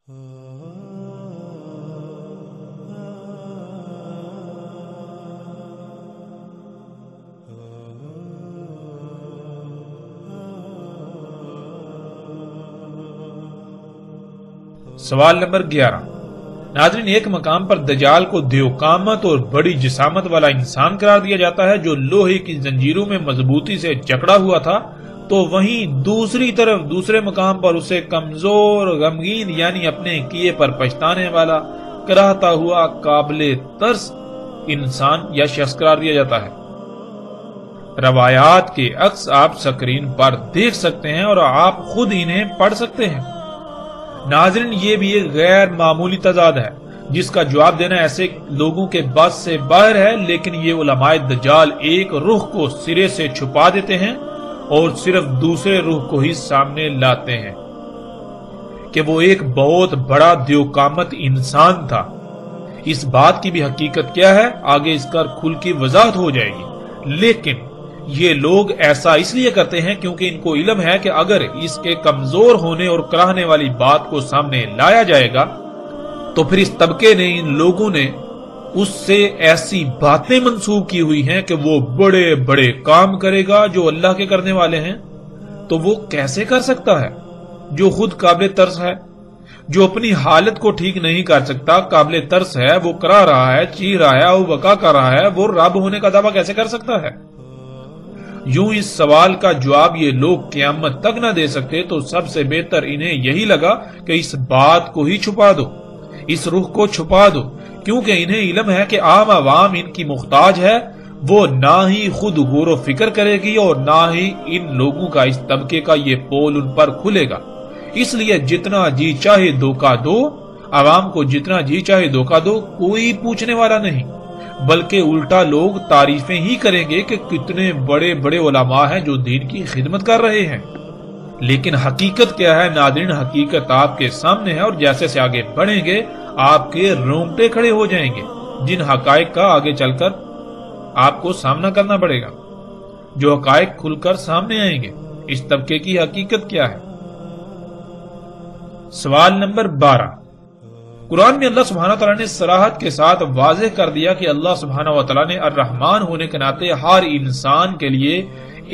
سوال نمبر 11۔ ناظرین، ایک مقام پر دجال کو دیوقامت اور بڑی جسامت والا انسان قرار دیا جاتا ہے جو لوہے کی زنجیروں میں مضبوطی سے جکڑا ہوا تھا، تو وہیں دوسری طرف دوسرے مقام پر اسے کمزور، غمگین یعنی اپنے کیے پر پچھتانے والا، کراہتا ہوا، قابل ترس انسان یا شخص قرار دیا جاتا ہے۔ روایات کے عکس آپ سکرین پر دیکھ سکتے ہیں اور آپ خود انہیں پڑھ سکتے ہیں۔ ناظرین، یہ بھی ایک غیر معمولی تضاد ہے جس کا جواب دینا ایسے لوگوں کے بس سے باہر ہے، لیکن یہ علماء دجال ایک رخ کو سرے سے چھپا دیتے ہیں اور صرف دوسرے رخ کو ہی سامنے لاتے ہیں کہ وہ ایک بہت بڑا دیوقامت انسان تھا۔ اس بات کی بھی حقیقت کیا ہے آگے اس کا کھل کی وضاحت ہو جائے گی، لیکن یہ لوگ ایسا اس لیے کرتے ہیں کیونکہ ان کو علم ہے کہ اگر اس کے کمزور ہونے اور کراہنے والی بات کو سامنے لایا جائے گا تو پھر اس طبقے نے، ان لوگوں نے اس سے ایسی باتیں منسوب کی ہوئی ہیں کہ وہ بڑے بڑے کام کرے گا جو اللہ کے کرنے والے ہیں۔ تو وہ کیسے کر سکتا ہے جو خود قابل ترس ہے، جو اپنی حالت کو ٹھیک نہیں کر سکتا، قابل ترس ہے، وہ کرا رہا ہے، چیخ رہا ہے اور وقع کر رہا ہے، وہ رب ہونے کا دعویٰ کیسے کر سکتا ہے؟ یوں اس سوال کا جواب یہ لوگ قیامت تک نہ دے سکتے تو سب سے بہتر انہیں یہی لگا کہ اس بات کو ہی چھپا دو، اس رخ کو چھپا دو، کیونکہ انہیں علم ہے کہ عام عوام ان کی محتاج ہے، وہ نہ ہی خود غور و فکر کرے گی اور نہ ہی ان لوگوں کا، اس طبقے کا یہ پول ان پر کھلے گا۔ اس لیے جتنا جی چاہے دھوکہ دو، عوام کو جتنا جی چاہے دھوکہ دو، کوئی پوچھنے والا نہیں، بلکہ الٹا لوگ تعریفیں ہی کریں گے کہ کتنے بڑے بڑے علماء ہیں جو دین کی خدمت کر رہے ہیں۔ لیکن حقیقت کیا ہے ناظرین؟ حقیقت آپ کے سامنے ہے اور جیسے سے آگے بڑھیں گے آپ کے رونگٹے کھڑے ہو جائیں گے، جن حقائق کا آگے چل کر آپ کو سامنا کرنا پڑے گا، جو حقائق کھل کر سامنے آئیں گے۔ اس طبقے کی حقیقت کیا ہے؟ سوال نمبر 12۔ قرآن میں اللہ سبحانہ وتعالی نے صراحت کے ساتھ واضح کر دیا کہ اللہ سبحانہ وتعالی نے الرحمن ہونے کے ناطے ہر انسان کے لیے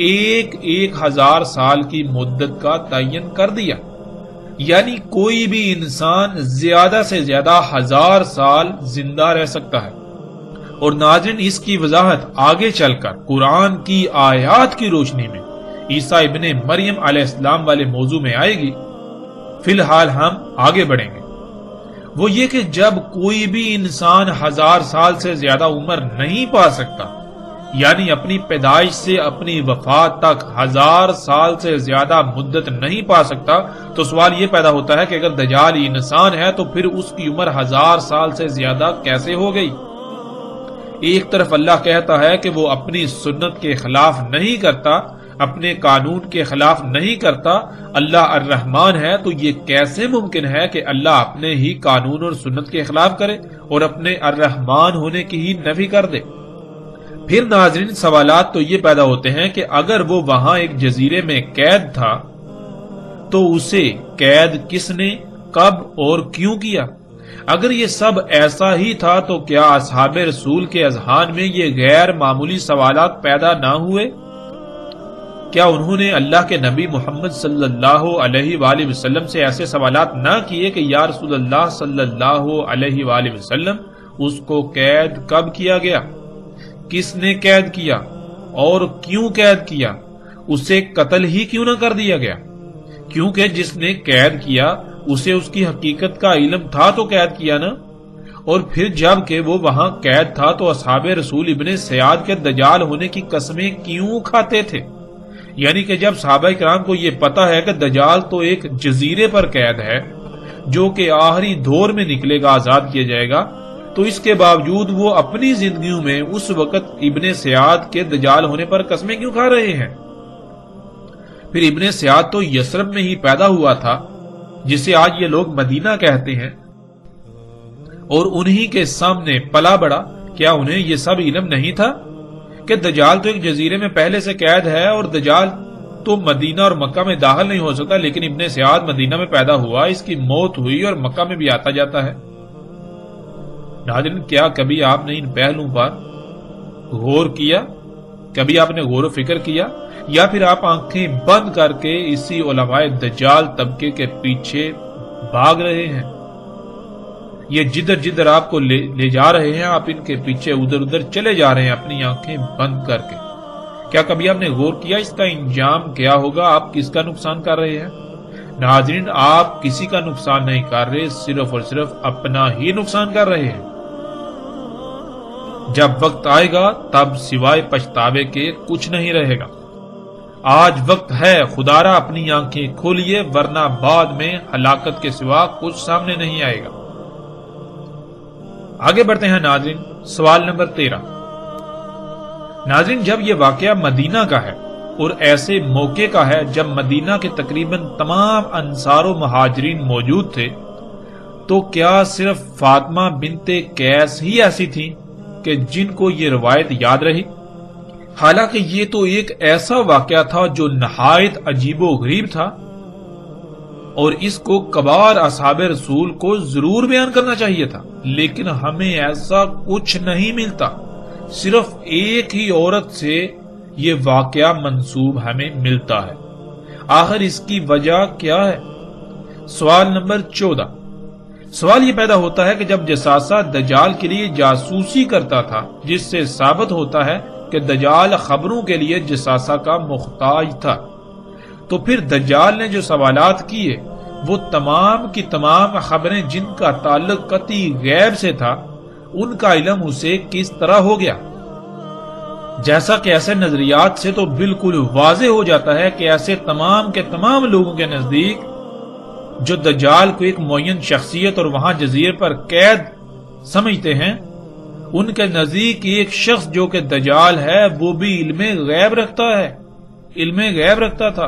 ایک 1000 سال کی مدت کا تعین کر دیا، یعنی کوئی بھی انسان زیادہ سے زیادہ 1000 سال زندہ رہ سکتا ہے۔ اور ناظرین، اس کی وضاحت آگے چل کر قرآن کی آیات کی روشنی میں عیسیٰ ابن مریم علیہ السلام والے موضوع میں آئے گی۔ فی الحال ہم آگے بڑھیں گے، وہ یہ کہ جب کوئی بھی انسان 1000 سال سے زیادہ عمر نہیں پا سکتا، یعنی اپنی پیدائش سے اپنی وفات تک 1000 سال سے زیادہ مدت نہیں پا سکتا، تو سوال یہ پیدا ہوتا ہے کہ اگر دجال انسان ہے تو پھر اس کی عمر 1000 سال سے زیادہ کیسے ہو گئی؟ ایک طرف اللہ کہتا ہے کہ وہ اپنی سنت کے خلاف نہیں کرتا، اپنے قانون کے خلاف نہیں کرتا، اللہ الرحمن ہے، تو یہ کیسے ممکن ہے کہ اللہ اپنے ہی قانون اور سنت کے خلاف کرے اور اپنے الرحمن ہونے کی ہی نفی کر دے؟ پھر ناظرین، سوالات تو یہ پیدا ہوتے ہیں کہ اگر وہ وہاں ایک جزیرے میں قید تھا تو اسے قید کس نے، کب اور کیوں کیا؟ اگر یہ سب ایسا ہی تھا تو کیا اصحاب رسول کے اذہان میں یہ غیر معمولی سوالات پیدا نہ ہوئے؟ کیا انہوں نے اللہ کے نبی محمد صلی اللہ علیہ وآلہ وسلم سے ایسے سوالات نہ کیے کہ یا رسول اللہ صلی اللہ علیہ وآلہ وسلم، اس کو قید کب کیا گیا، کس نے قید کیا اور کیوں قید کیا، اسے قتل ہی کیوں نہ کر دیا گیا؟ کیونکہ جس نے قید کیا اسے اس کی حقیقت کا علم تھا تو قید کیا نا۔ اور پھر جب کہ وہ وہاں قید تھا تو اصحاب رسول ابن سیاد کے دجال ہونے کی قسمیں کیوں کھاتے تھے؟ یعنی کہ جب صحابہ کرام کو یہ پتا ہے کہ دجال تو ایک جزیرے پر قید ہے جو کہ آخری دور میں نکلے گا، آزاد کیا جائے گا، تو اس کے باوجود وہ اپنی زندگیوں میں اس وقت ابن سیاد کے دجال ہونے پر قسمیں کیوں کھا رہے ہیں؟ پھر ابن سیاد تو یثرب میں ہی پیدا ہوا تھا، جسے آج یہ لوگ مدینہ کہتے ہیں، اور انہی کے سامنے پلا بڑا۔ کیا انہیں یہ سب علم نہیں تھا کہ دجال تو ایک جزیرے میں پہلے سے قید ہے اور دجال تو مدینہ اور مکہ میں داخل نہیں ہو سکتا، لیکن ابن سیاد مدینہ میں پیدا ہوا، اس کی موت ہوئی اور مکہ میں بھی آتا جاتا ہے۔ ناظرین، کیا کبھی آپ نے ان پہلوؤں پر غور کیا؟ کبھی آپ نے غور و فکر کیا، یا پھر آپ آنکھیں بند کر کے اسی علماء دجال طبقے کے پیچھے بھاگ رہے ہیں؟ یہ جدھر جدھر آپ کو لے جا رہے ہیں، آپ ان کے پیچھے ادھر ادھر چلے جا رہے ہیں اپنی آنکھیں بند کر کے۔ کیا کبھی آپ نے غور کیا اس کا انجام کیا ہوگا؟ آپ کس کا نقصان کر رہے ہیں؟ ناظرین، آپ کسی کا نقصان نہیں کر رہے، صرف اور صرف اپنا ہی نقصان کر رہے ہیں۔ جب وقت آئے گا تب سوائے پچھتاوے کے کچھ نہیں رہے گا۔ آج وقت ہے، خدارا اپنی آنکھیں کھولیے، ورنہ بعد میں ہلاکت کے سوا کچھ سامنے نہیں آئے گا۔ آگے بڑھتے ہیں ناظرین، سوال نمبر 13۔ ناظرین، جب یہ واقعہ مدینہ کا ہے اور ایسے موقع کا ہے جب مدینہ کے تقریباً تمام انصار و مہاجرین موجود تھے، تو کیا صرف فاطمہ بنت قیس ہی ایسی تھیں کہ جن کو یہ روایت یاد رہی؟ حالانکہ یہ تو ایک ایسا واقعہ تھا جو نہایت عجیب و غریب تھا، اور اس کو کبار اصحاب رسول کو ضرور بیان کرنا چاہیے تھا، لیکن ہمیں ایسا کچھ نہیں ملتا۔ صرف ایک ہی عورت سے یہ واقعہ منسوب ہمیں ملتا ہے۔ آخر اس کی وجہ کیا ہے؟ سوال نمبر 14۔ سوال یہ پیدا ہوتا ہے کہ جب جساسہ دجال کے لیے جاسوسی کرتا تھا، جس سے ثابت ہوتا ہے کہ دجال خبروں کے لیے جساسہ کا محتاج تھا، تو پھر دجال نے جو سوالات کیے وہ تمام کی تمام خبریں جن کا تعلق قطعی غیب سے تھا، ان کا علم اسے کس طرح ہو گیا؟ جیسا کہ ایسے نظریات سے تو بالکل واضح ہو جاتا ہے کہ ایسے تمام کے تمام لوگوں کے نزدیک جو دجال کو ایک معین شخصیت اور وہاں جزیرے پر قید سمجھتے ہیں، ان کے نزدیک ایک شخص جو کہ دجال ہے وہ بھی علم غیب رکھتا ہے، علم غیب رکھتا تھا۔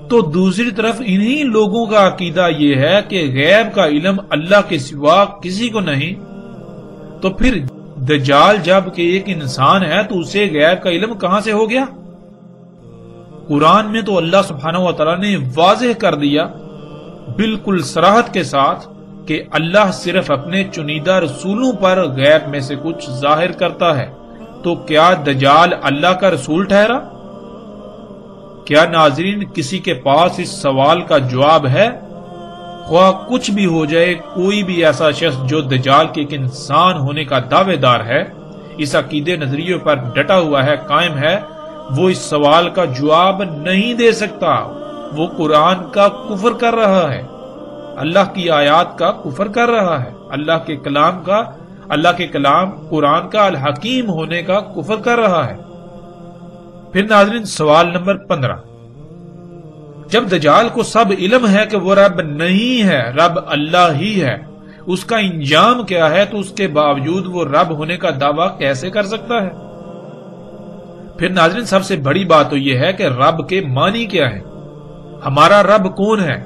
تو دوسری طرف انہی لوگوں کا عقیدہ یہ ہے کہ غیب کا علم اللہ کے سوا کسی کو نہیں، تو پھر دجال جب کہ ایک انسان ہے تو اسے غیب کا علم کہاں سے ہو گیا؟ قرآن میں تو اللہ سبحانہ و تعالیٰ نے واضح کر دیا بالکل صراحت کے ساتھ کہ اللہ صرف اپنے چنیدہ رسولوں پر غیب میں سے کچھ ظاہر کرتا ہے۔ تو کیا دجال اللہ کا رسول ٹھہرا؟ کیا ناظرین کسی کے پاس اس سوال کا جواب ہے؟ خواہ کچھ بھی ہو جائے، کوئی بھی ایسا شخص جو دجال کے ایک انسان ہونے کا دعوے دار ہے، اس عقیدے نظریے پر ڈٹا ہوا ہے، قائم ہے، وہ اس سوال کا جواب نہیں دے سکتا۔ وہ قرآن کا کفر کر رہا ہے، اللہ کی آیات کا کفر کر رہا ہے، اللہ کے کلام قرآن کا الحکیم ہونے کا کفر کر رہا ہے۔ پھر ناظرین سوال نمبر 15۔ جب دجال کو سب علم ہے کہ وہ رب نہیں ہے، رب اللہ ہی ہے، اس کا انجام کیا ہے، تو اس کے باوجود وہ رب ہونے کا دعویٰ کیسے کر سکتا ہے؟ پھر ناظرین سب سے بڑی بات تو یہ ہے کہ رب کے معنی کیا ہے؟ ہمارا رب کون ہے؟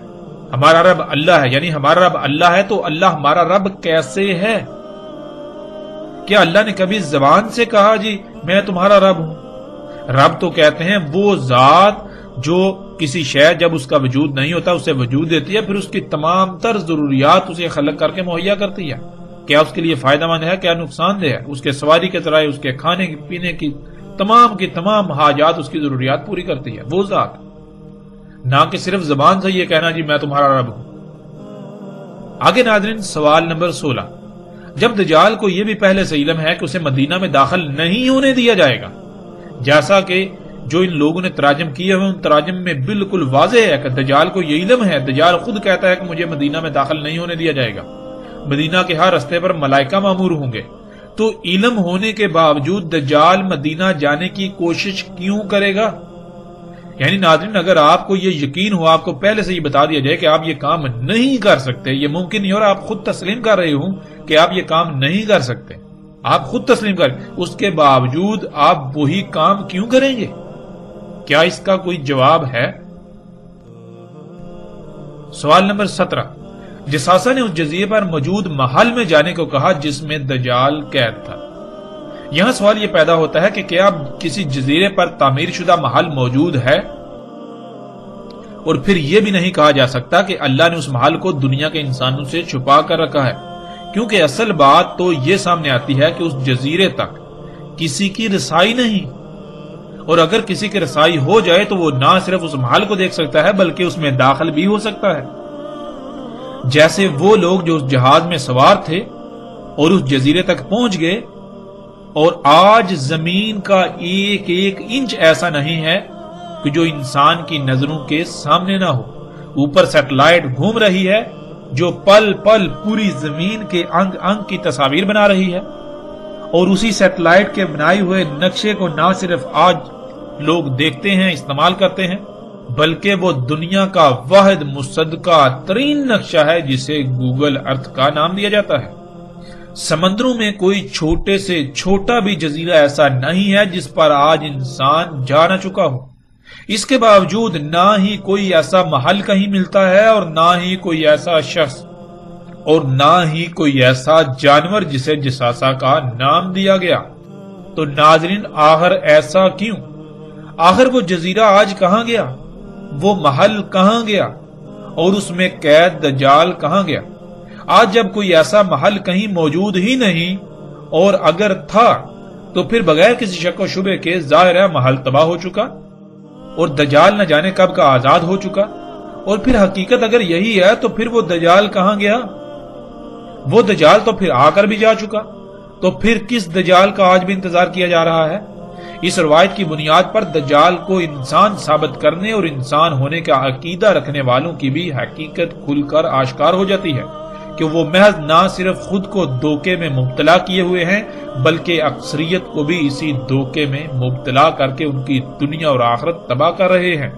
ہمارا رب اللہ ہے، یعنی ہمارا رب اللہ ہے تو اللہ ہمارا رب کیسے ہے؟ کیا اللہ نے کبھی زبان سے کہا جی میں تمہارا رب ہوں؟ رب تو کہتے ہیں وہ ذات جو کسی شے جب اس کا وجود نہیں ہوتا اسے وجود دیتی ہے، پھر اس کی تمام تر ضروریات اسے خلق کر کے مہیا کرتی ہے۔ کیا اس کے لیے فائدہ مند ہے، کیا نقصان دہ ہے؟ اس کے سواری کے ذرائع، اس کے کھانے پینے کی تمام حاجات، اس کی ضروریات پوری کرتی ہے وہ ذات، نہ کہ صرف زبان سے یہ کہنا جی میں تمہارا رب ہوں۔ آگے ناظرین سوال نمبر 16۔ جب دجال کو یہ بھی پہلے سے علم ہے کہ اسے مدینہ میں داخل نہیں ہونے دیا جائے گا، جیسا کہ جو ان لوگوں نے تراجم کیے ہوئے ان تراجم میں بالکل واضح ہے کہ دجال کو یہ علم ہے، دجال خود کہتا ہے کہ مجھے مدینہ میں داخل نہیں ہونے دیا جائے گا، مدینہ کے ہر رستے پر ملائکہ مامور ہوں گے، تو علم ہونے کے باوجود دجال مدینہ جانے کی کوشش کیوں کرے گا؟ یعنی ناظرین اگر آپ کو یہ یقین ہو، آپ کو پہلے سے یہ بتا دیا جائے کہ آپ یہ کام نہیں کر سکتے، یہ ممکن نہیں، اور آپ خود تسلیم کر رہے ہوں کہ آپ یہ کام نہیں کر سکتے، آپ خود تسلیم کر، اس کے باوجود آپ وہی کام کیوں کریں گے؟ کیا اس کا کوئی جواب ہے؟ سوال نمبر 17۔ جساسہ نے اس جزیرے پر موجود محل میں جانے کو کہا جس میں دجال قید تھا۔ یہاں سوال یہ پیدا ہوتا ہے کہ کیا کسی جزیرے پر تعمیر شدہ محل موجود ہے اور پھر یہ بھی نہیں کہا جا سکتا کہ اللہ نے اس محل کو دنیا کے انسانوں سے چھپا کر رکھا ہے، کیونکہ اصل بات تو یہ سامنے آتی ہے کہ اس جزیرے تک کسی کی رسائی نہیں، اور اگر کسی کی رسائی ہو جائے تو وہ نہ صرف اس محل کو دیکھ سکتا ہے بلکہ اس میں داخل بھی ہو سکتا ہے۔ جیسے وہ لوگ جو اس جہاز میں سوار تھے اور اس جزیرے تک پہنچ گئے، اور آج زمین کا ایک ایک انچ ایسا نہیں ہے کہ جو انسان کی نظروں کے سامنے نہ ہو۔ اوپر سیٹلائٹ گھوم رہی ہے جو پل پل پوری زمین کے انگ انگ کی تصاویر بنا رہی ہے، اور اسی سیٹلائٹ کے بنائے ہوئے نقشے کو نہ صرف آج لوگ دیکھتے ہیں، استعمال کرتے ہیں، بلکہ وہ دنیا کا واحد مصدقہ ترین نقشہ ہے جسے گوگل ارتھ کا نام دیا جاتا ہے۔ سمندروں میں کوئی چھوٹے سے چھوٹا بھی جزیرہ ایسا نہیں ہے جس پر آج انسان جا نہ چکا ہو۔ اس کے باوجود نہ ہی کوئی ایسا محل کہیں ملتا ہے، اور نہ ہی کوئی ایسا شخص، اور نہ ہی کوئی ایسا جانور جسے جساسا کا نام دیا گیا۔ تو ناظرین، آخر ایسا کیوں؟ آخر وہ جزیرہ آج کہاں گیا؟ وہ محل کہاں گیا؟ اور اس میں قید دجال کہاں گیا؟ آج جب کوئی ایسا محل کہیں موجود ہی نہیں، اور اگر تھا تو پھر بغیر کسی شک و شبے کے ظاہر ہے محل تباہ ہو چکا، اور دجال نہ جانے کب کا آزاد ہو چکا۔ اور پھر حقیقت اگر یہی ہے تو پھر وہ دجال کہاں گیا؟ وہ دجال تو پھر آ کر بھی جا چکا، تو پھر کس دجال کا آج بھی انتظار کیا جا رہا ہے؟ اس روایت کی بنیاد پر دجال کو انسان ثابت کرنے اور انسان ہونے کا عقیدہ رکھنے والوں کی بھی حقیقت کھل کر آشکار ہو جاتی ہے کہ وہ محض نہ صرف خود کو دھوکے میں مبتلا کیے ہوئے ہیں بلکہ اکثریت کو بھی اسی دھوکے میں مبتلا کر کے ان کی دنیا اور آخرت تباہ کر رہے ہیں۔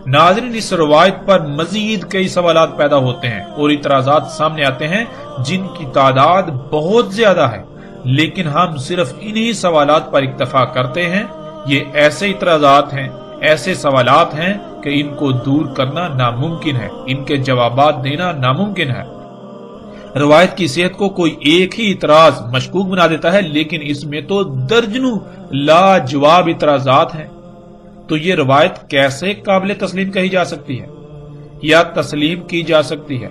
ناظرین، اس روایت پر مزید کئی سوالات پیدا ہوتے ہیں اور اعتراضات سامنے آتے ہیں جن کی تعداد بہت زیادہ ہے، لیکن ہم صرف انہی سوالات پر اکتفا کرتے ہیں۔ یہ ایسے اعتراضات ہیں، ایسے سوالات ہیں کہ ان کو دور کرنا ناممکن ہے، ان کے جوابات دینا ناممکن ہے۔ روایت کی صحت کو کوئی ایک ہی اعتراض مشکوک بنا دیتا ہے، لیکن اس میں تو درجنوں لاجواب اعتراضات ہیں۔ تو یہ روایت کیسے قابل تسلیم کہی جا سکتی ہے یا تسلیم کی جا سکتی ہے؟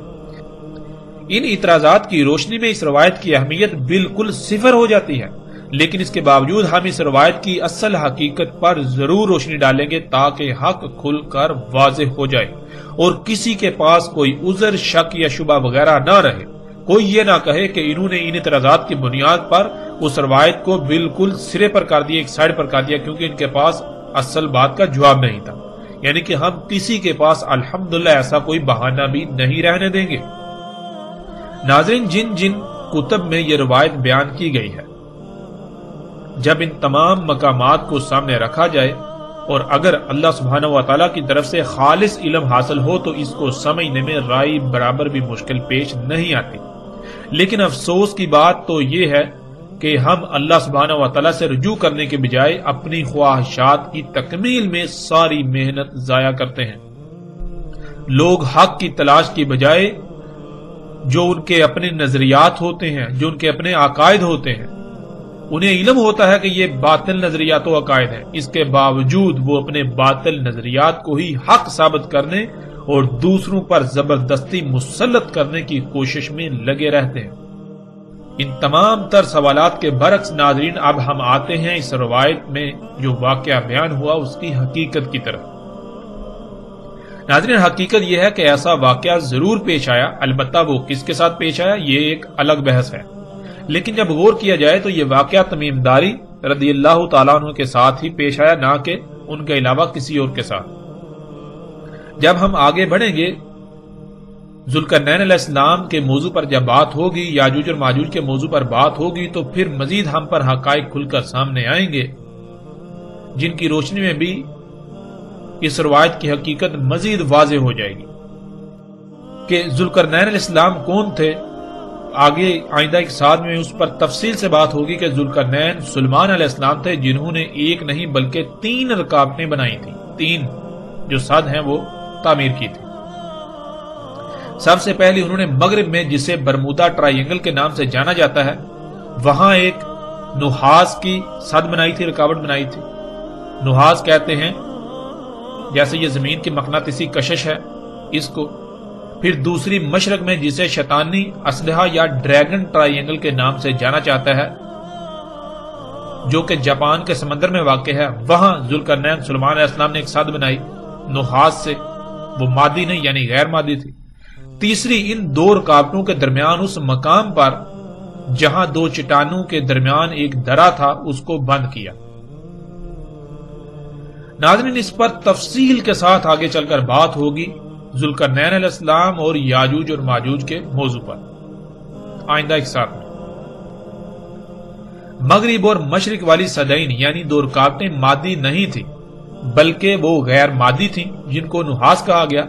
ان اعتراضات کی روشنی میں اس روایت کی اہمیت بالکل صفر ہو جاتی ہے، لیکن اس کے باوجود ہم اس روایت کی اصل حقیقت پر ضرور روشنی ڈالیں گے تاکہ حق کھل کر واضح ہو جائے اور کسی کے پاس کوئی عذر، شک یا شبہ وغیرہ نہ رہے۔ کوئی یہ نہ کہے کہ انہوں نے ان اعتراضات کی بنیاد پر اس روایت کو بالکل سرے پر کر دیا، ایک سائڈ پر کر دیا، کیونکہ ان کے پاس اصل بات کا جواب نہیں تھا۔ یعنی کہ ہم کسی کے پاس الحمدللہ ایسا کوئی بہانہ بھی نہیں رہنے دیں گے۔ ناظرین، جن جن کتب میں یہ روایت بیان کی گئی ہے، جب ان تمام مقامات کو سامنے رکھا جائے اور اگر اللہ سبحانہ و تعالیٰ کی طرف سے خالص علم حاصل ہو تو اس کو سمجھنے میں رائی برابر بھی مشکل پیش نہیں آتی۔ لیکن افسوس کی بات تو یہ ہے کہ ہم اللہ سبحانہ و تعالیٰ سے رجوع کرنے کے بجائے اپنی خواہشات کی تکمیل میں ساری محنت ضائع کرتے ہیں۔ لوگ حق کی تلاش کی بجائے جو ان کے اپنے نظریات ہوتے ہیں، جو ان کے اپنے عقائد ہوتے ہیں، انہیں علم ہوتا ہے کہ یہ باطل نظریات و عقائد ہیں، اس کے باوجود وہ اپنے باطل نظریات کو ہی حق ثابت کرنے اور دوسروں پر زبردستی مسلط کرنے کی کوشش میں لگے رہتے ہیں۔ ان تمام تر سوالات کے برعکس ناظرین، اب ہم آتے ہیں اس روایت میں جو واقعہ بیان ہوا اس کی حقیقت کی طرف۔ ناظرین، حقیقت یہ ہے کہ ایسا واقعہ ضرور پیش آیا، البتہ وہ کس کے ساتھ پیش آیا یہ ایک الگ بحث ہے، لیکن جب غور کیا جائے تو یہ واقعہ تمیم داری رضی اللہ تعالیٰ عنہ کے ساتھ ہی پیش آیا، نہ کہ ان کے علاوہ کسی اور کے ساتھ۔ جب ہم آگے بڑھیں گے، ذوالقرنین علیہ السلام کے موضوع پر جب بات ہوگی، یاجوج اور ماجوج کے موضوع پر بات ہوگی، تو پھر مزید ہم پر حقائق کھل کر سامنے آئیں گے جن کی روشنی میں بھی اس روایت کی حقیقت مزید واضح ہو جائے گی کہ ذوالقرنین علیہ السلام کون تھے۔ آگے آئندہ ایک ساتھ میں اس پر تفصیل سے بات ہوگی کہ ذوالقرنین سلیمان علیہ السلام تھے جنہوں نے ایک نہیں بلکہ 3 رکاوٹیں بنائی تھیں، 3 جو سد ہیں وہ تعمیر کی تھی۔ سب سے پہلے انہوں نے مغرب میں، جسے برمودا ٹرائی اینگل کے نام سے جانا جاتا ہے، وہاں ایک نحاس کی سد بنائی تھی، رکاوٹ بنائی تھی۔ نحاس کہتے ہیں جیسے یہ زمین کی مقناطیسی کشش ہے اس کو، پھر دوسری مشرق میں جسے شیطانی اسلحہ یا ڈریگن ٹرائی اینگل کے نام سے جانا چاہتا ہے جو کہ جاپان کے سمندر میں واقع ہے، وہاں ذوالقرنین سلیمان علیہ السلام نے ایک سد بنائی نحاس سے، وہ مادی نہیں یعنی غیر مادی تھی۔ تیسری، ان دو رکاوٹوں کے درمیان اس مقام پر جہاں دو چٹانوں کے درمیان ایک درہ تھا اس کو بند کیا۔ ناظرین، اس پر تفصیل کے ساتھ آگے چل کر بات ہوگی ذوالقرنین علیہ السلام اور یاجوج اور ماجوج کے موضوع پر آئندہ ایک ساتھ میں۔ مغرب اور مشرق والی صدعین یعنی دو رکاوٹیں مادی نہیں تھیں بلکہ وہ غیر مادی تھیں جن کو نحاس کہا گیا۔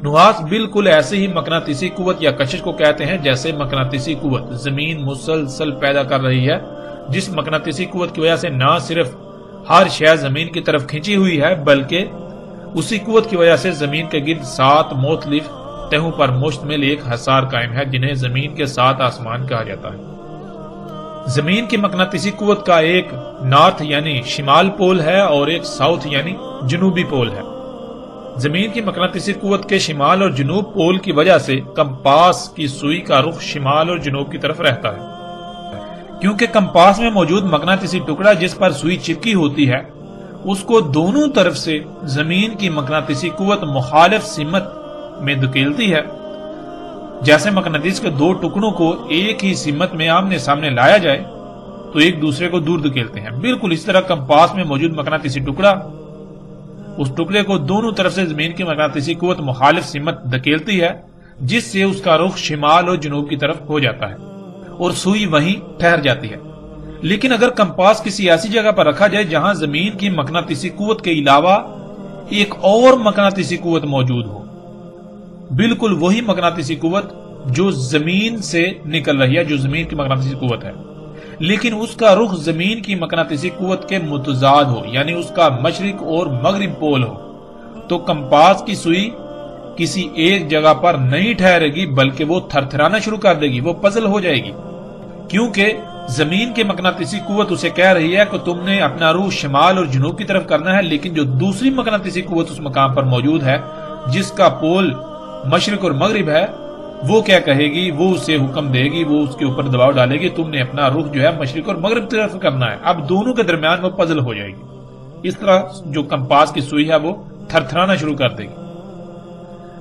نحاس بالکل ایسے ہی مقناطیسی قوت یا کشش کو کہتے ہیں جیسے مقناطیسی قوت زمین مسلسل پیدا کر رہی ہے، جس مقناطیسی قوت کی وجہ سے نہ صرف ہر شے زمین کی طرف کھینچی ہوئی ہے بلکہ اسی قوت کی وجہ سے زمین کے گرد 7 مختلف تہوں پر مشتمل ایک حصار قائم ہے جنہیں زمین کے 7 آسمان کہا جاتا ہے۔ زمین کی مقناطیسی قوت کا ایک نارتھ یعنی شمال پول ہے اور ایک ساؤتھ یعنی جنوبی پول ہے۔ زمین کی مقناطیسی قوت کے شمال اور جنوب پول کی وجہ سے کمپاس کی سوئی کا رخ شمال اور جنوب کی طرف رہتا ہے۔ کیونکہ کمپاس میں موجود مقناطیسی ٹکڑا جس پر سوئی چپکی ہوتی ہے اس کو دونوں طرف سے زمین کی مقناطیسی قوت مخالف سمت میں دھکیلتی ہے۔ جیسے مقناطیس کے دو ٹکڑوں کو ایک ہی سمت میں آمنے سامنے لایا جائے تو ایک دوسرے کو دور دھکیلتے ہیں، بالکل اس طرح کمپاس میں موجود مقناطیسی ٹکڑا اس ٹکڑے کو دونوں طرف سے زمین کی مقناطیسی قوت مخالف سمت دھکیلتی ہے جس سے اس کا رخ شمال اور جنوب کی طرف ہو جاتا ہے اور سوئی وہیں ٹھہر جاتی ہے۔ لیکن اگر کمپاس کسی ایسی جگہ پر رکھا جائے جہاں زمین کی مقناطیسی قوت کے علاوہ ایک اور مقناطیسی قوت موجود ہو، بالکل وہی مقناطیسی قوت جو زمین سے نکل رہی ہے، جو زمین کی مقناطیسی قوت ہے، لیکن اس کا رخ زمین کی مقناطیسی قوت کے متضاد ہو یعنی اس کا مشرق اور مغرب پول ہو، تو کمپاس کی سوئی کسی ایک جگہ پر نہیں ٹھہرے گی بلکہ وہ تھرتھرانا شروع کر دے گی، وہ پزل ہو جائے گی، کیونکہ زمین کے مقناطیسی قوت اسے کہہ رہی ہے کہ تم نے اپنا رخ شمال اور جنوب کی طرف کرنا ہے، لیکن جو دوسری مقناطیسی قوت اس مقام پر موجود ہے جس کا پول مشرق اور مغرب ہے، وہ کیا کہے گی، وہ اسے حکم دے گی، وہ اس کے اوپر دباؤ ڈالے گی، تم نے اپنا رخ جو ہے مشرق اور مغرب کی طرف کرنا ہے۔ اب دونوں کے درمیان وہ پزل ہو جائے گی، اس طرح جو کمپاس کی سوئی ہے وہ تھرتھرانا شروع کر دے گی۔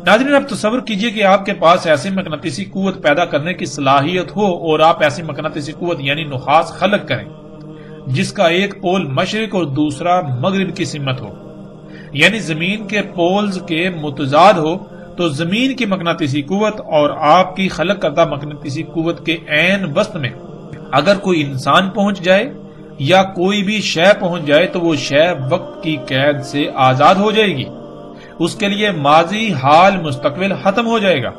ناظرین، اب تصور کیجئے کہ آپ کے پاس ایسی مقناطیسی قوت پیدا کرنے کی صلاحیت ہو اور آپ ایسی مقناطیسی قوت یعنی نحاس خلق کریں جس کا ایک پول مشرق اور دوسرا مغرب کی سمت ہو، یعنی زمین کے پولز کے متضاد ہو، تو زمین کی مقناطیسی قوت اور آپ کی خلق کردہ مقناطیسی قوت کے عین وسط میں اگر کوئی انسان پہنچ جائے یا کوئی بھی شے پہنچ جائے تو وہ شے وقت کی قید سے آزاد ہو جائے گی، اس کے لیے ماضی حال مستقبل ختم ہو جائے گا۔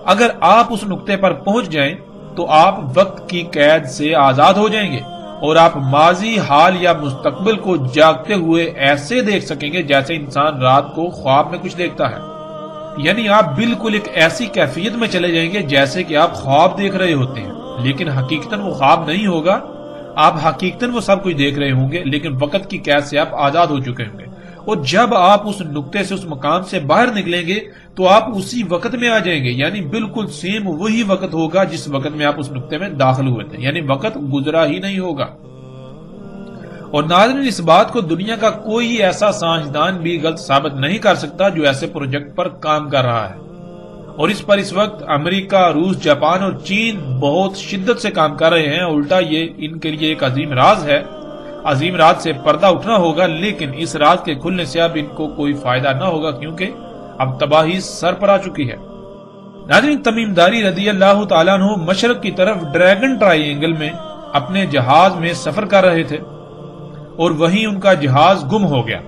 اگر آپ اس نقطے پر پہنچ جائیں تو آپ وقت کی قید سے آزاد ہو جائیں گے اور آپ ماضی حال یا مستقبل کو جاگتے ہوئے ایسے دیکھ سکیں گے جیسے انسان رات کو خواب میں کچھ دیکھتا ہے، یعنی آپ بالکل ایک ایسی کیفیت میں چلے جائیں گے جیسے کہ آپ خواب دیکھ رہے ہوتے ہیں، لیکن حقیقتاً وہ خواب نہیں ہوگا، آپ حقیقتاً وہ سب کچھ دیکھ رہے ہوں گے لیکن وقت کی قید سے آپ آزاد ہو چکے ہوں گے۔ اور جب آپ اس نقطے سے اس مقام سے باہر نکلیں گے تو آپ اسی وقت میں آ جائیں گے، یعنی بالکل سیم وہی وقت ہوگا جس وقت میں آپ اس نقطے میں داخل ہوئے تھے، یعنی وقت گزرا ہی نہیں ہوگا۔ اور ناظرین، اس بات کو دنیا کا کوئی ایسا سائنسدان بھی غلط ثابت نہیں کر سکتا جو ایسے پروجیکٹ پر کام کر رہا ہے، اور اس پر اس وقت امریکہ، روس، جاپان اور چین بہت شدت سے کام کر رہے ہیں۔ الٹا یہ ان کے لیے ایک عظیم راز ہے، عظیم راز سے پردہ اٹھنا ہوگا، لیکن اس راز کے کھلنے سے اب ان کو کوئی فائدہ نہ ہوگا کیونکہ اب تباہی سر پر آ چکی ہے۔ ناظرین، تمیم داری رضی اللہ تعالیٰ عنہ مشرق کی طرف ڈریگن ٹرائی اینگل میں اپنے جہاز میں سفر کر رہے تھے اور وہیں ان کا جہاز گم ہو گیا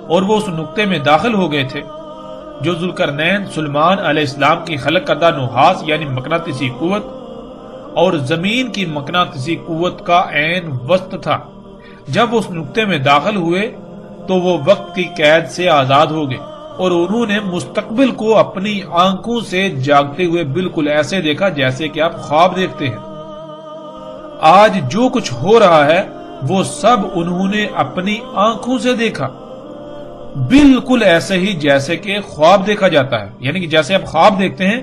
اور وہ اس نقطے میں داخل ہو گئے تھے جو ذوالقرنین سلیمان علیہ السلام کی خلق کردہ نحاس یعنی مقناطیسی قوت اور زمین کی مقناطیسی قوت کا عین وسط تھا۔ جب وہ اس نقطے میں داخل ہوئے تو وہ وقت کی قید سے آزاد ہو گئے اور انہوں نے مستقبل کو اپنی آنکھوں سے جاگتے ہوئے بالکل ایسے دیکھا جیسے کہ آپ خواب دیکھتے ہیں۔ آج جو کچھ ہو رہا ہے وہ سب انہوں نے اپنی آنکھوں سے دیکھا، بالکل ایسے ہی جیسے کہ خواب دیکھا جاتا ہے، یعنی کہ جیسے آپ خواب دیکھتے ہیں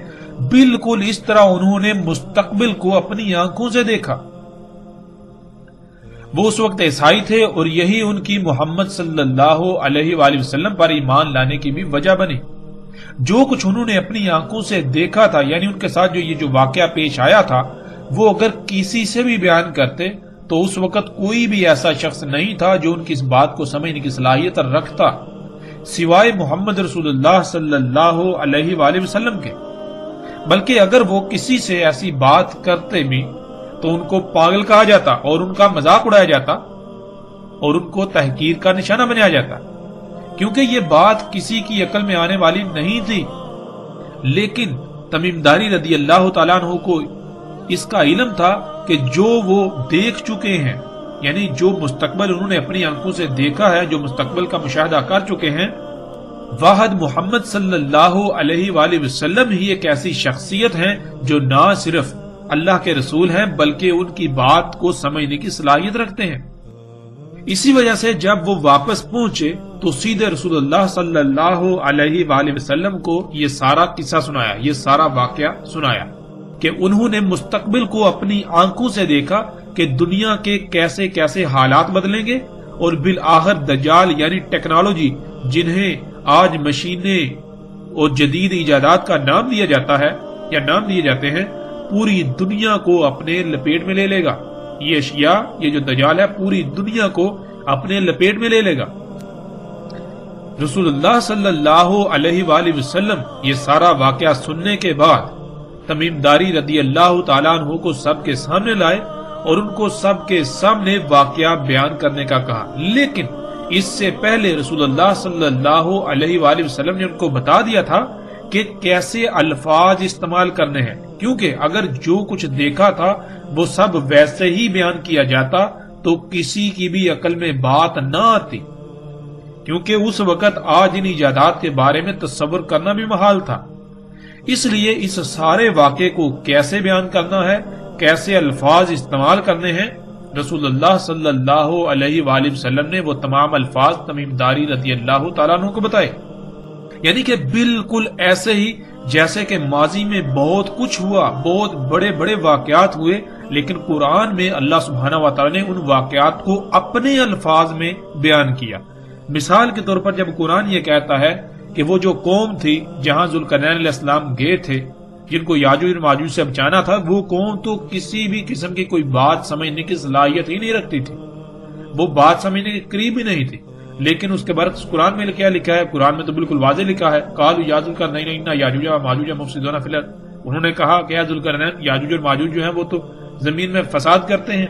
بالکل اس طرح انہوں نے مستقبل کو اپنی آنکھوں سے دیکھا۔ وہ اس وقت عیسائی تھے اور یہی ان کی محمد صلی اللہ علیہ وآلہ وسلم پر ایمان لانے کی بھی وجہ بنی۔ جو کچھ انہوں نے اپنی آنکھوں سے دیکھا تھا، یعنی ان کے ساتھ جو واقعہ پیش آیا تھا، وہ اگر کسی سے بھی بیان کرتے تو اس وقت کوئی بھی ایسا شخص نہیں تھا جو ان کی اس بات کو سمجھنے کی صلاحیت رکھتا سوائے محمد رسول اللہ صلی اللہ علیہ وآلہ وسلم کے۔ بلکہ اگر وہ کسی سے ایسی بات کرتے بھی تو ان کو پاگل کہا جاتا اور ان کا مذاق اڑایا جاتا اور ان کو تحقیر کا نشانہ بنایا جاتا، کیونکہ یہ بات کسی کی عقل میں آنے والی نہیں تھی۔ لیکن تمیم داری رضی اللہ تعالیٰ عنہ کو اس کا علم تھا کہ جو وہ دیکھ چکے ہیں، یعنی جو مستقبل انہوں نے اپنی آنکھوں سے دیکھا ہے، جو مستقبل کا مشاہدہ کر چکے ہیں، واحد محمد صلی اللہ علیہ وآلہ وسلم ہی ایک ایسی شخصیت ہیں جو نہ صرف اللہ کے رسول ہیں بلکہ ان کی بات کو سمجھنے کی صلاحیت رکھتے ہیں۔ اسی وجہ سے جب وہ واپس پہنچے تو سیدھے رسول اللہ صلی اللہ علیہ وآلہ وسلم کو یہ سارا قصہ سنایا، یہ سارا واقعہ سنایا کہ انہوں نے مستقبل کو اپنی آنکھوں سے دیکھا کہ دنیا کے کیسے کیسے حالات بدلیں گے، اور بالآخر دجال یعنی ٹیکنالوجی، جنہیں آج مشینیں اور جدید ایجادات کا نام دیا جاتا ہے یا نام دیے جاتے ہیں، پوری دنیا کو اپنے لپیٹ میں لے لے گا۔ یہ اشیاء، یہ جو دجال ہے، پوری دنیا کو اپنے لپیٹ میں لے لے گا۔ رسول اللہ صلی اللہ علیہ وآلہ وسلم یہ سارا واقعہ سننے کے بعد تمیم داری رضی اللہ تعالیٰ عنہ کو سب کے سامنے لائے اور ان کو سب کے سامنے واقعہ بیان کرنے کا کہا۔ لیکن اس سے پہلے رسول اللہ صلی اللہ علیہ وآلہ وسلم نے ان کو بتا دیا تھا کہ کیسے الفاظ استعمال کرنے ہیں، کیونکہ اگر جو کچھ دیکھا تھا وہ سب ویسے ہی بیان کیا جاتا تو کسی کی بھی عقل میں بات نہ آتی، کیونکہ اس وقت آج ان ایجادات کے بارے میں تصور کرنا بھی محال تھا۔ اس لیے اس سارے واقعے کو کیسے بیان کرنا ہے، کیسے الفاظ استعمال کرنے ہیں، رسول اللہ صلی اللہ علیہ وآلہ وسلم نے وہ تمام الفاظ تمیم داری رضی اللہ تعالیٰ عنہ کو بتائے، یعنی کہ بالکل ایسے ہی جیسے کہ ماضی میں بہت کچھ ہوا، بہت بڑے بڑے واقعات ہوئے، لیکن قرآن میں اللہ سبحانہ و تعالیٰ نے ان واقعات کو اپنے الفاظ میں بیان کیا۔ مثال کے طور پر جب قرآن یہ کہتا ہے کہ وہ جو قوم تھی جہاں ذوالقرنین علیہ السلام گئے تھے، جن کو یاجوج اور ماجوج سے بچانا تھا، وہ قوم تو کسی بھی قسم کی کوئی بات سمجھنے کی صلاحیت ہی نہیں رکھتی تھی، وہ بات سمجھنے کے قریب ہی نہیں تھی۔ لیکن اس کے برعکس قرآن میں کیا لکھا ہے؟ قرآن میں تو بالکل واضح لکھا ہے، قالوا یا ذوالقرنین ان یاجوج و ماجوج مفسدون فی الارض، انہوں نے کہا کہ ذوالقرنین، یاجوج اور ماجوج جو ہیں وہ تو زمین میں فساد کرتے ہیں۔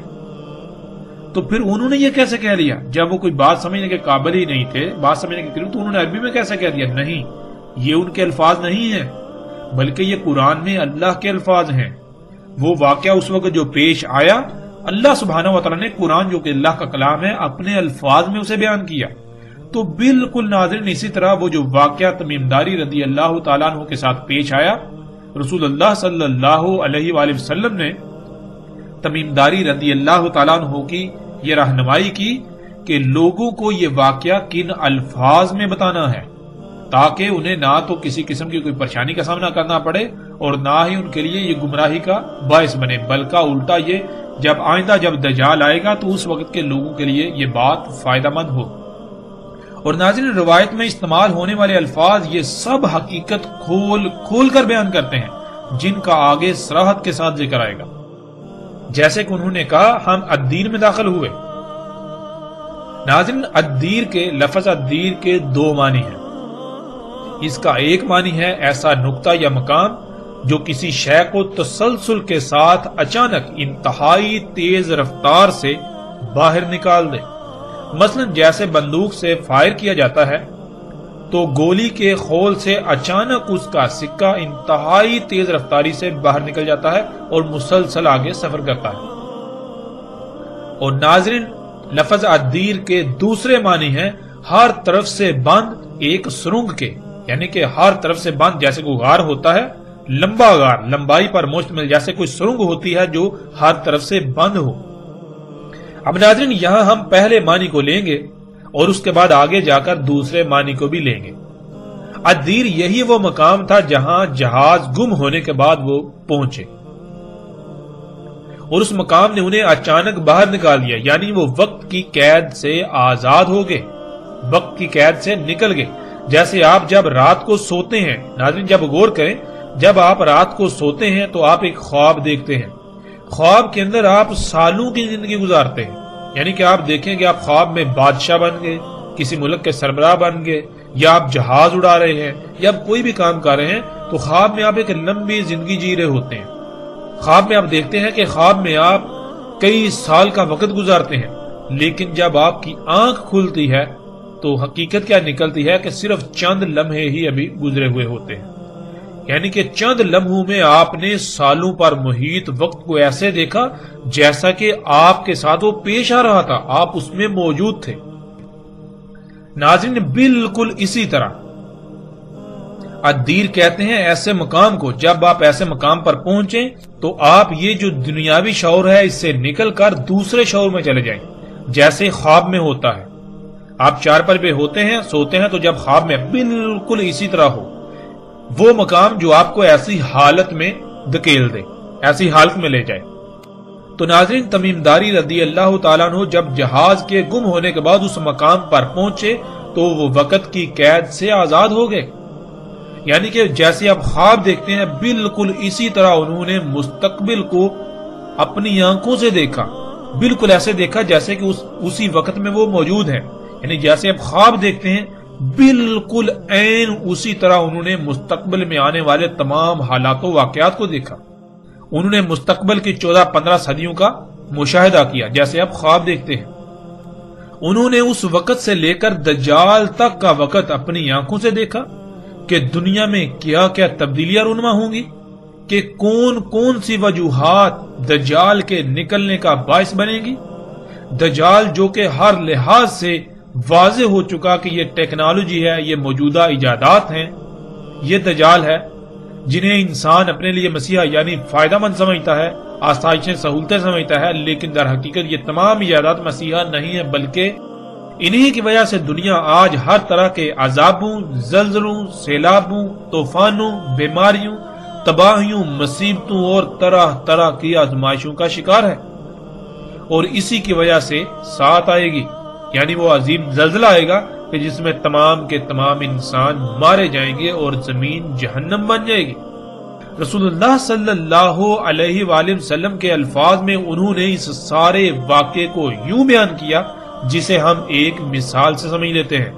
تو پھر انہوں نے یہ کیسے کہہ لیا جب وہ کوئی بات سمجھنے کے قابل ہی نہیں تھے، بات سمجھنے کے قریب، تو انہوں نے عربی میں کیسے کہہ دیا؟ نہیں، یہ ان کے الفاظ نہیں ہیں، بلکہ یہ قرآن میں اللہ کے الفاظ ہیں۔ وہ واقعہ اس وقت جو پیش آیا، اللہ سبحانہ و تعالیٰ نے قرآن جو کہ اللہ کا کلام ہے اپنے الفاظ میں اسے بیان کیا۔ تو بالکل ناظرین اسی طرح وہ جو واقعہ تمیم داری رضی اللہ تعالیٰ عنہ کے ساتھ پیش آیا، رسول اللہ صلی اللہ علیہ وآلہ وسلم نے تمیم داری رضی اللہ تعالیٰ عنہ کی یہ رہنمائی کی کہ لوگوں کو یہ واقعہ کن الفاظ میں بتانا ہے تاکہ انہیں نہ تو کسی قسم کی کوئی پریشانی کا سامنا کرنا پڑے اور نہ ہی ان کے لیے یہ گمراہی کا باعث بنے، بلکہ الٹا یہ جب آئندہ جب دجال آئے گا تو اس وقت کے لوگوں کے لیے یہ بات فائدہ مند ہو۔ اور ناظرین روایت میں استعمال ہونے والے الفاظ یہ سب حقیقت کھول کر بیان کرتے ہیں جن کا آگے صراحت کے ساتھ ذکر آئے گا، جیسے کہ انہوں نے کہا ہم الدین میں داخل ہوئے۔ ناظرین الدیر کے لفظ الدیر کے دو معنی ہیں۔ اس کا ایک معنی ہے ایسا نقطہ یا مقام جو کسی شے کو تسلسل کے ساتھ اچانک انتہائی تیز رفتار سے باہر نکال دے، مثلا جیسے بندوق سے فائر کیا جاتا ہے تو گولی کے خول سے اچانک اس کا سکہ انتہائی تیز رفتاری سے باہر نکل جاتا ہے اور مسلسل آگے سفر کرتا ہے۔ اور ناظرین لفظ الدیر کے دوسرے معنی ہیں ہر طرف سے بند ایک سرنگ کے، یعنی کہ ہر طرف سے بند جیسے کوئی غار ہوتا ہے، لمبا غار، لمبائی پر مشتمل، جیسے کوئی سرنگ ہوتی ہے جو ہر طرف سے بند ہو۔ اب ناظرین یہاں ہم پہلے معنی کو لیں گے اور اس کے بعد آگے جا کر دوسرے معنی کو بھی لیں گے۔ الدیر یہی وہ مقام تھا جہاں جہاز گم ہونے کے بعد وہ پہنچے، اور اس مقام نے انہیں اچانک باہر نکال دیا، یعنی وہ وقت کی قید سے آزاد ہو گئے، وقت کی قید سے نکل گئے۔ جیسے آپ جب رات کو سوتے ہیں، ناظرین جب غور کریں، جب آپ رات کو سوتے ہیں تو آپ ایک خواب دیکھتے ہیں، خواب کے اندر آپ سالوں کی زندگی گزارتے ہیں، یعنی کہ آپ دیکھیں کہ آپ خواب میں بادشاہ بن گئے، کسی ملک کے سربراہ بن گئے، یا آپ جہاز اڑا رہے ہیں، یا آپ کوئی بھی کام کر رہے ہیں، تو خواب میں آپ ایک لمبی زندگی جی رہے ہوتے ہیں۔ خواب میں آپ دیکھتے ہیں کہ خواب میں آپ کئی سال کا وقت گزارتے ہیں، لیکن جب آپ کی آنکھ کھلتی ہے تو حقیقت کیا نکلتی ہے کہ صرف چند لمحے ہی ابھی گزرے ہوئے ہوتے ہیں، یعنی کہ چند لمحوں میں آپ نے سالوں پر محیط وقت کو ایسے دیکھا جیسا کہ آپ کے ساتھ وہ پیش آ رہا تھا، آپ اس میں موجود تھے۔ ناظرین بالکل اسی طرح الدیر کہتے ہیں ایسے مقام کو، جب آپ ایسے مقام پر پہنچیں تو آپ یہ جو دنیاوی شعور ہے اس سے نکل کر دوسرے شعور میں چلے جائیں، جیسے خواب میں ہوتا ہے۔ آپ چارپائی پہ ہوتے ہیں، سوتے ہیں، تو جب خواب میں بالکل اسی طرح ہو، وہ مقام جو آپ کو ایسی حالت میں دھکیل دے، ایسی حالت میں لے جائے۔ تو ناظرین تمیم داری رضی اللہ تعالیٰ عنہ جب جہاز کے گم ہونے کے بعد اس مقام پر پہنچے تو وہ وقت کی قید سے آزاد ہو گئے، یعنی کہ جیسے آپ خواب دیکھتے ہیں بالکل اسی طرح انہوں نے مستقبل کو اپنی آنکھوں سے دیکھا، بالکل ایسے دیکھا جیسے کہ اسی وقت میں وہ موجود ہیں، یعنی جیسے آپ خواب دیکھتے ہیں بالکل عین اسی طرح انہوں نے مستقبل میں آنے والے تمام حالات و واقعات کو دیکھا۔ انہوں نے مستقبل کی 14-15 صدیوں کا مشاہدہ کیا جیسے آپ خواب دیکھتے ہیں۔ انہوں نے اس وقت سے لے کر دجال تک کا وقت اپنی آنکھوں سے دیکھا کہ دنیا میں کیا کیا تبدیلیاں رونما ہوں گی، کہ کون کون سی وجوہات دجال کے نکلنے کا باعث بنے گی۔ دجال جو کہ ہر لحاظ سے واضح ہو چکا کہ یہ ٹیکنالوجی ہے، یہ موجودہ ایجادات ہیں، یہ دجال ہے جنہیں انسان اپنے لیے مسیحا یعنی فائدہ مند سمجھتا ہے، آسائشیں سہولتیں سمجھتا ہے، لیکن در حقیقت یہ تمام ایجادات مسیحا نہیں ہے، بلکہ انہی کی وجہ سے دنیا آج ہر طرح کے عذابوں، زلزلوں، سیلابوں، طوفانوں، بیماریوں، تباہیوں، مصیبتوں اور طرح طرح کی آزمائشوں کا شکار ہے، اور اسی کی وجہ سے ساتھ آئے گی، یعنی وہ عظیم زلزلہ آئے گا کہ جس میں تمام کے تمام انسان مارے جائیں گے اور زمین جہنم بن جائے گی۔ رسول اللہ صلی اللہ علیہ وآلہ وسلم کے الفاظ میں انہوں نے اس سارے واقعے کو یوں بیان کیا جسے ہم ایک مثال سے سمجھ لیتے ہیں۔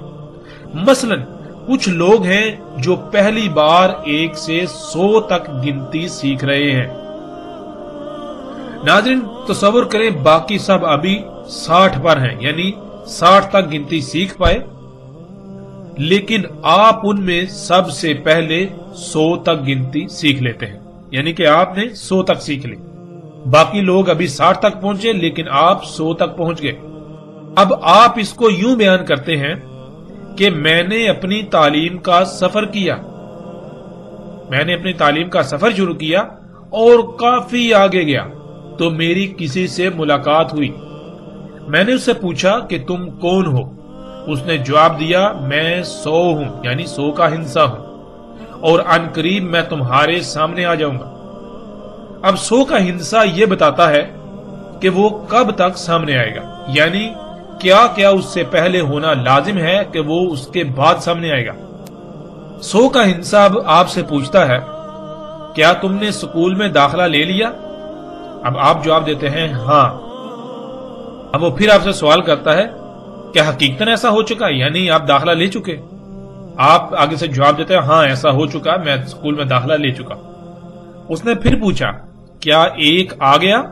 مثلا کچھ لوگ ہیں جو پہلی بار 1 سے 100 تک گنتی سیکھ رہے ہیں۔ ناظرین تصور کریں باقی سب ابھی 60 پر ہیں، یعنی 60 تک گنتی سیکھ پائے، لیکن آپ ان میں سب سے پہلے 100 تک گنتی سیکھ لیتے ہیں، یعنی کہ آپ نے 100 تک سیکھ لی۔ باقی لوگ ابھی 60 تک پہنچے لیکن آپ 100 تک پہنچ گئے۔ اب آپ اس کو یوں بیان کرتے ہیں کہ میں نے اپنی تعلیم کا سفر کیا، میں نے اپنی تعلیم کا سفر شروع کیا اور کافی آگے گیا تو میری کسی سے ملاقات ہوئی۔ میں نے اس سے پوچھا کہ تم کون ہو؟ اس نے جواب دیا میں 100 ہوں، یعنی 100 کا ہندسہ ہوں، اور ان قریب میں تمہارے سامنے آ جاؤں گا۔ اب 100 کا ہندسہ یہ بتاتا ہے کہ وہ کب تک سامنے آئے گا، یعنی کیا کیا اس سے پہلے ہونا لازم ہے کہ وہ اس کے بعد سامنے آئے گا۔ 100 کا ہندسہ اب آپ سے پوچھتا ہے کیا تم نے اسکول میں داخلہ لے لیا؟ اب آپ جواب دیتے ہیں ہاں۔ اب وہ پھر آپ سے سوال کرتا ہے کیا حقیقتاً ایسا ہو چکا، یعنی آپ داخلہ لے چکے؟ آپ آگے سے جواب دیتے ہیں ہاں ایسا ہو چکا، میں اسکول میں داخلہ لے چکا۔ اس نے پھر پوچھا کیا 1 آ گیا؟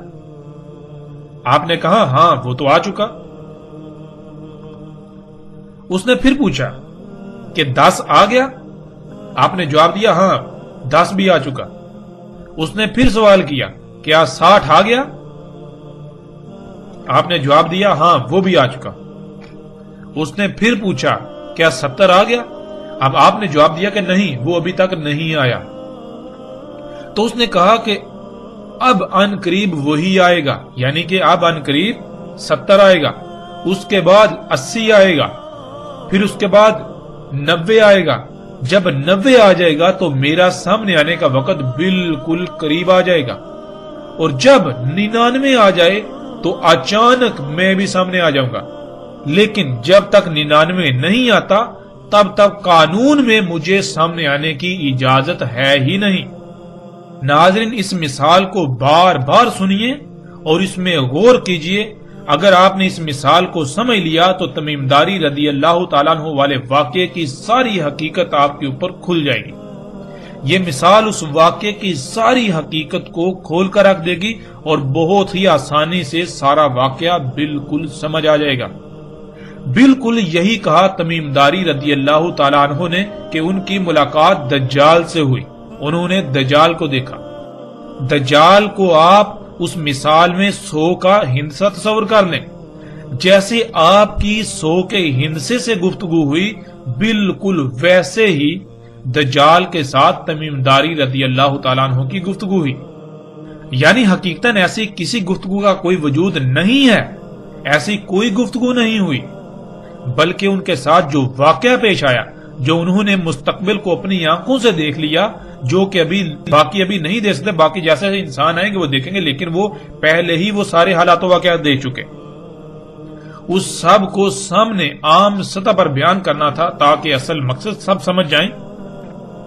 آپ نے کہا ہاں وہ تو آ چکا۔ اس نے پھر پوچھا کہ 10 آ گیا؟ آپ نے جواب دیا ہاں 10 بھی آ چکا۔ اس نے پھر سوال کیا کیا 60 آ گیا؟ آپ نے جواب دیا ہاں وہ بھی آ چکا۔ اس نے پھر پوچھا کیا 70 آ گیا؟ اب آپ نے جواب دیا کہ نہیں وہ ابھی تک نہیں آیا۔ تو اس نے کہا کہ اب ان قریب وہی آئے گا، یعنی کہ اب ان قریب 70 آئے گا۔ اس کے بعد 80 آئے گا، پھر اس کے بعد 90 آئے گا۔ جب 90 آ جائے گا تو میرا سامنے آنے کا وقت بالکل قریب آ جائے گا، اور جب 99 آ جائے تو اچانک میں بھی سامنے آ جاؤں گا، لیکن جب تک 99 نہیں آتا تب تک قانون میں مجھے سامنے آنے کی اجازت ہے ہی نہیں۔ ناظرین، اس مثال کو بار بار سنیے اور اس میں غور کیجئے۔ اگر آپ نے اس مثال کو سمجھ لیا تو تمیم داری رضی اللہ تعالیٰ عنہ والے واقعے کی ساری حقیقت آپ کے اوپر کھل جائے گی۔ یہ مثال اس واقعے کی ساری حقیقت کو کھول کر رکھ دے گی اور بہت ہی آسانی سے سارا واقعہ بالکل سمجھ آ جائے گا۔ بالکل یہی کہا تمیم داری رضی اللہ تعالیٰ عنہ نے کہ ان کی ملاقات دجال سے ہوئی، انہوں نے دجال کو دیکھا۔ دجال کو آپ اس مثال میں 100 کا ہندسہ تصور کر لیں، جیسے آپ کی 100 کے ہندسے سے گفتگو ہوئی بالکل ویسے ہی دجال کے ساتھ تمیم داری رضی اللہ تعالیٰ عنہ کی گفتگو ہوئی۔ یعنی حقیقتاً ایسی کسی گفتگو کا کوئی وجود نہیں ہے، ایسی کوئی گفتگو نہیں ہوئی، بلکہ ان کے ساتھ جو واقعہ پیش آیا، جو انہوں نے مستقبل کو اپنی آنکھوں سے دیکھ لیا، جو کہ باقی ابھی نہیں دیکھ سکتے، باقی جیسے انسان آئیں گے وہ دیکھیں گے، لیکن وہ پہلے ہی وہ سارے حالات و واقعات دیکھ چکے۔ اس سب کو سامنے عام سطح پر بیان کرنا تھا تاکہ اصل مقصد سب سمجھ جائیں،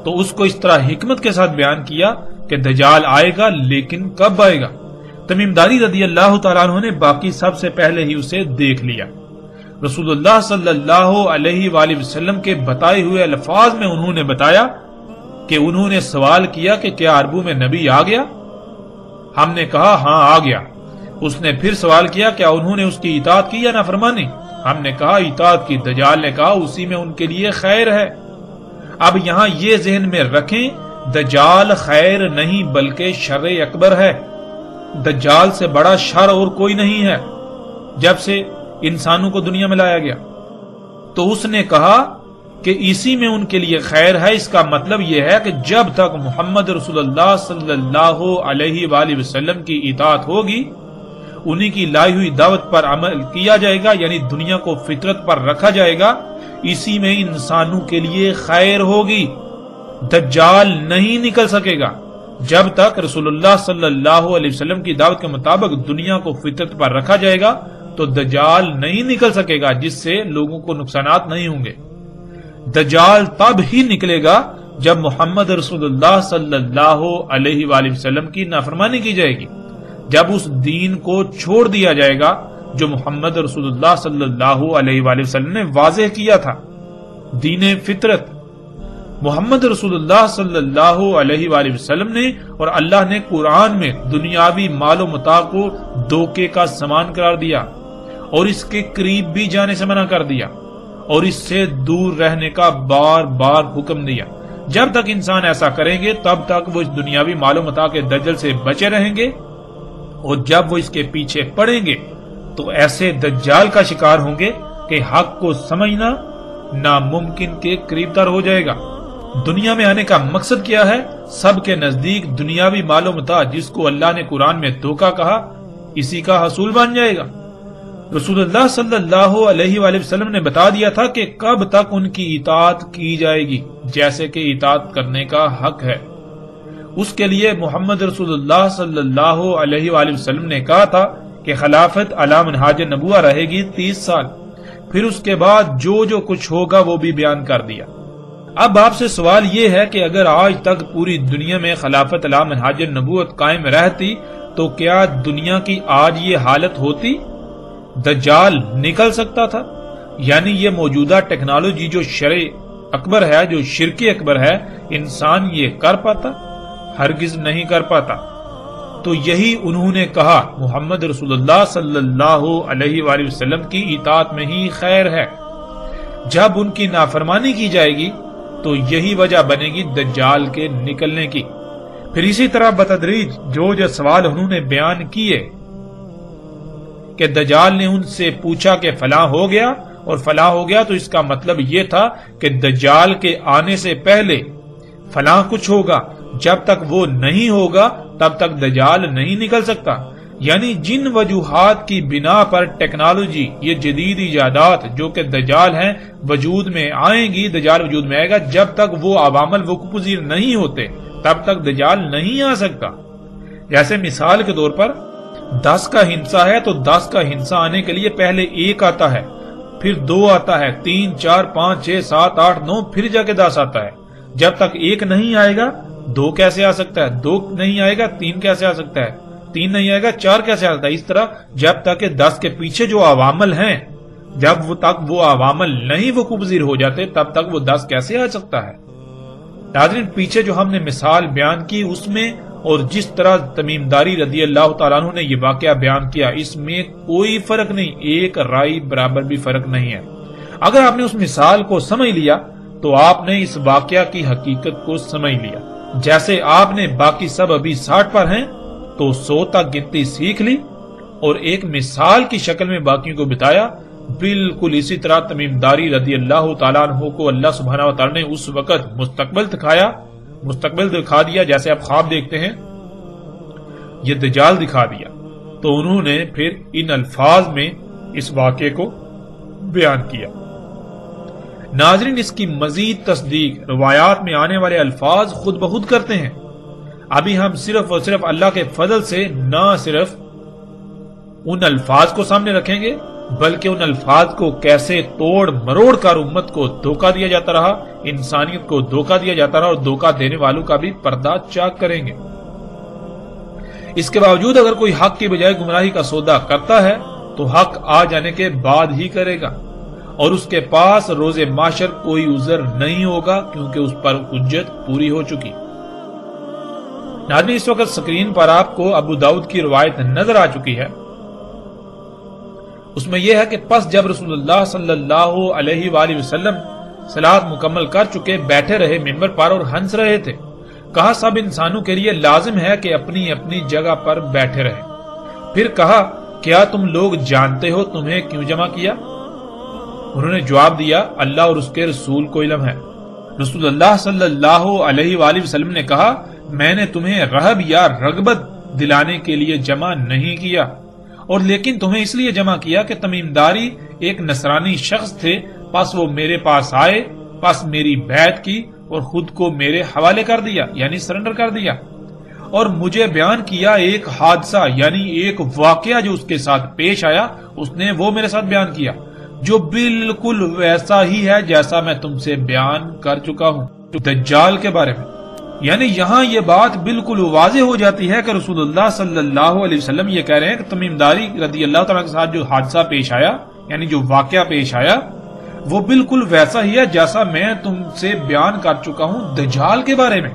تو اس کو اس طرح حکمت کے ساتھ بیان کیا کہ دجال آئے گا، لیکن کب آئے گا؟ تمیم داری رضی اللہ تعالیٰ عنہ نے باقی سب سے پہلے ہی اسے دیکھ لیا۔ رسول اللہ صلی اللہ علیہ وآلہ وسلم کے بتائے ہوئے الفاظ میں انہوں نے بتایا کہ انہوں نے سوال کیا کہ کیا عربوں میں نبی آ گیا؟ ہم نے کہا ہاں آ گیا۔ اس نے پھر سوال کیا کیا انہوں نے اس کی اطاعت کی یا نافرمانی؟ ہم نے کہا اطاعت کی۔ دجال نے کہا اسی میں ان کے لیے خیر ہے۔ اب یہاں یہ ذہن میں رکھیں، دجال خیر نہیں بلکہ شر اکبر ہے۔ دجال سے بڑا شر اور کوئی نہیں ہے جب سے انسانوں کو دنیا میں لایا گیا۔ تو اس نے کہا کہ اسی میں ان کے لیے خیر ہے۔ اس کا مطلب یہ ہے کہ جب تک محمد رسول اللہ صلی اللہ علیہ وآلہ وسلم کی اطاعت ہوگی، انہی کی لائی ہوئی دعوت پر عمل کیا جائے گا، یعنی دنیا کو فطرت پر رکھا جائے گا، اسی میں انسانوں کے لیے خیر ہوگی۔ دجال نہیں نکل سکے گا جب تک رسول اللہ صلی اللہ علیہ وسلم کی دعوت کے مطابق دنیا کو فطرت پر رکھا جائے گا تو دجال نہیں نکل سکے گا، جس سے لوگوں کو نقصانات نہیں ہوں گے۔ دجال تب ہی نکلے گا جب محمد رسول اللہ صلی اللہ علیہ وآلہ وسلم کی نافرمانی کی جائے گی، جب اس دین کو چھوڑ دیا جائے گا جو محمد رسول اللہ صلی اللہ علیہ وآلہ وسلم نے واضح کیا تھا، دین فطرت۔ محمد رسول اللہ صلی اللہ علیہ وآلہ وسلم نے اور اللہ نے قرآن میں دنیاوی مال و متاع کو دھوکے کا سامان قرار دیا اور اس کے قریب بھی جانے سے منع کر دیا اور اس سے دور رہنے کا بار بار حکم دیا۔ جب تک انسان ایسا کریں گے تب تک وہ اس دنیاوی مال و متاع کے دجل سے بچے رہیں گے، اور جب وہ اس کے پیچھے پڑیں گے تو ایسے دجال کا شکار ہوں گے کہ حق کو سمجھنا ناممکن کے قریب تر ہو جائے گا۔ دنیا میں آنے کا مقصد کیا ہے؟ سب کے نزدیک دنیاوی مال و متاع، جس کو اللہ نے قرآن میں دھوکہ کہا، اسی کا حصول بن جائے گا۔ رسول اللہ صلی اللہ علیہ وآلہ وسلم نے بتا دیا تھا کہ کب تک ان کی اطاعت کی جائے گی، جیسے کہ اطاعت کرنے کا حق ہے۔ اس کے لیے محمد رسول اللہ صلی اللہ علیہ وآلہ وسلم نے کہا تھا کہ خلافت علی منہاج نبوہ رہے گی 30 سال، پھر اس کے بعد جو کچھ ہوگا وہ بھی بیان کر دیا۔ اب آپ سے سوال یہ ہے کہ اگر آج تک پوری دنیا میں خلافت علی منہاج نبوت قائم رہتی تو کیا دنیا کی آج یہ حالت ہوتی؟ دجال نکل سکتا تھا؟ یعنی یہ موجودہ ٹیکنالوجی جو شرع اکبر ہے، جو شرک اکبر ہے، انسان یہ کر پاتا؟ ہرگز نہیں کر پاتا۔ تو یہی انہوں نے کہا محمد رسول اللہ صلی اللہ علیہ وآلہ وسلم کی اطاعت میں ہی خیر ہے۔ جب ان کی نافرمانی کی جائے گی تو یہی وجہ بنے گی دجال کے نکلنے کی۔ پھر اسی طرح بتدریج جو سوال انہوں نے بیان کیے کہ دجال نے ان سے پوچھا کہ فلاں ہو گیا اور فلاں ہو گیا، تو اس کا مطلب یہ تھا کہ دجال کے آنے سے پہلے فلاں کچھ ہوگا، جب تک وہ نہیں ہوگا تب تک دجال نہیں نکل سکتا۔ یعنی جن وجوہات کی بنا پر ٹیکنالوجی، یہ جدید ایجادات جو کہ دجال ہیں وجود میں آئیں گی، دجال وجود میں آئے گا، جب تک وہ عوامل وقوع پذیر نہیں ہوتے تب تک دجال نہیں آ سکتا۔ جیسے مثال کے طور پر 10 کا ہندسہ ہے تو 10 کا ہندسہ آنے کے لیے پہلے 1 آتا ہے، پھر 2 آتا ہے، 3 4 5 6 7 8 9 پھر جا کے 10 آتا ہے۔ جب تک 1 نہیں آئے گا 2 کیسے آ سکتا ہے، 2 نہیں آئے گا 3 کیسے آ سکتا ہے، 3 نہیں آئے گا 4 کیسے آ سکتا ہے۔ اس طرح جب تک کہ 10 کے پیچھے جو عوامل ہیں، جب تک وہ عوامل نہیں وقوع پذیر ہو جاتے تب تک وہ 10 کیسے آ سکتا ہے۔ ناظرین، پیچھے جو ہم نے مثال بیان کی اس میں اور جس طرح تمیم داری رضی اللہ تعالیٰ عنہ نے یہ واقعہ بیان کیا، اس میں کوئی فرق نہیں، ایک رائی برابر بھی فرق نہیں ہے۔ اگر آپ نے اس مثال کو سمجھ لیا تو آپ نے اس واقعہ کی حقیقت کو سمجھ لیا۔ جیسے آپ نے باقی سب ابھی 60 پر ہیں تو 100 تک گنتی سیکھ لی اور ایک مثال کی شکل میں باقیوں کو بتایا، بالکل اسی طرح تمیم داری رضی اللہ تعالیٰ عنہ کو اللہ سبحانہ و تعالیٰ نے اس وقت مستقبل دکھا دیا، جیسے آپ خواب دیکھتے ہیں، یہ دجال دکھا دیا، تو انہوں نے پھر ان الفاظ میں اس واقعے کو بیان کیا۔ ناظرین، اس کی مزید تصدیق روایات میں آنے والے الفاظ خود بخود کرتے ہیں۔ ابھی ہم صرف اور صرف اللہ کے فضل سے نہ صرف ان الفاظ کو سامنے رکھیں گے بلکہ ان الفاظ کو کیسے توڑ مروڑ کر امت کو دھوکہ دیا جاتا رہا، انسانیت کو دھوکہ دیا جاتا رہا، اور دھوکہ دینے والوں کا بھی پردہ چاک کریں گے۔ اس کے باوجود اگر کوئی حق کی بجائے گمراہی کا سودا کرتا ہے تو حق آ جانے کے بعد ہی کرے گا، اور اس کے پاس روز محشر کوئی عذر نہیں ہوگا کیونکہ اس پر حجت پوری ہو چکی۔ ناظرین، اس وقت سکرین پر آپ کو ابو داؤد کی روایت نظر آ چکی ہے۔ اس میں یہ ہے کہ پس جب رسول اللہ صلی اللہ علیہ وآلہ وسلم صلاۃ مکمل کر چکے بیٹھے رہے ممبر پر اور ہنس رہے تھے، کہا سب انسانوں کے لیے لازم ہے کہ اپنی اپنی جگہ پر بیٹھے رہیں۔ پھر کہا کیا تم لوگ جانتے ہو تمہیں کیوں جمع کیا؟ انہوں نے جواب دیا اللہ اور اس کے رسول کو علم ہے۔ رسول اللہ صلی اللہ علیہ وآلہ وسلم نے کہا میں نے تمہیں رہب یا رغبت دلانے کے لیے جمع نہیں کیا، اور لیکن تمہیں اس لیے جمع کیا کہ تمیم داری ایک نصرانی شخص تھے، پس وہ میرے پاس آئے، پس میری بیعت کی اور خود کو میرے حوالے کر دیا، یعنی سرنڈر کر دیا، اور مجھے بیان کیا ایک حادثہ، یعنی ایک واقعہ جو اس کے ساتھ پیش آیا، اس نے وہ میرے ساتھ بیان کیا جو بالکل ویسا ہی ہے جیسا میں تم سے بیان کر چکا ہوں دجال کے بارے میں۔ یعنی یہاں یہ بات بالکل واضح ہو جاتی ہے کہ رسول اللہ صلی اللہ علیہ وسلم یہ کہہ رہے ہیں کہ تمیم داری رضی اللہ تعالیٰ کے ساتھ جو حادثہ پیش آیا، یعنی جو واقعہ پیش آیا، وہ بالکل ویسا ہی ہے جیسا میں تم سے بیان کر چکا ہوں دجال کے بارے میں۔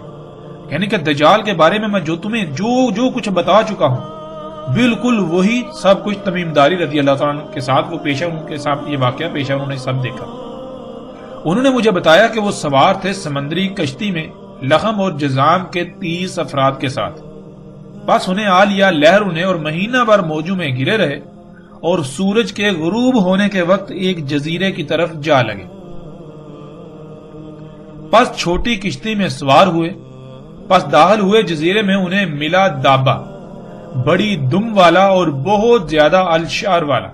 یعنی کہ دجال کے بارے میں جو تمہیں جو کچھ بتا چکا ہوں بالکل وہی سب کچھ تمیم داری رضی اللہ تعالیٰ کے ساتھ وہ پیش ہے، ان کے ساتھ یہ واقعہ پیش ہے، انہوں نے سب دیکھا۔ انہوں نے مجھے بتایا کہ وہ سوار تھے سمندری کشتی میں لخم اور جزام کے 30 افراد کے ساتھ، بس انہیں آ لیا لہر انہیں، اور مہینہ بھر موجوں میں گرے رہے اور سورج کے غروب ہونے کے وقت ایک جزیرے کی طرف جا لگے۔ پس چھوٹی کشتی میں سوار ہوئے، پس داخل ہوئے جزیرے میں انہیں ملا دابا، بڑی دم والا اور بہت زیادہ الشعر والا،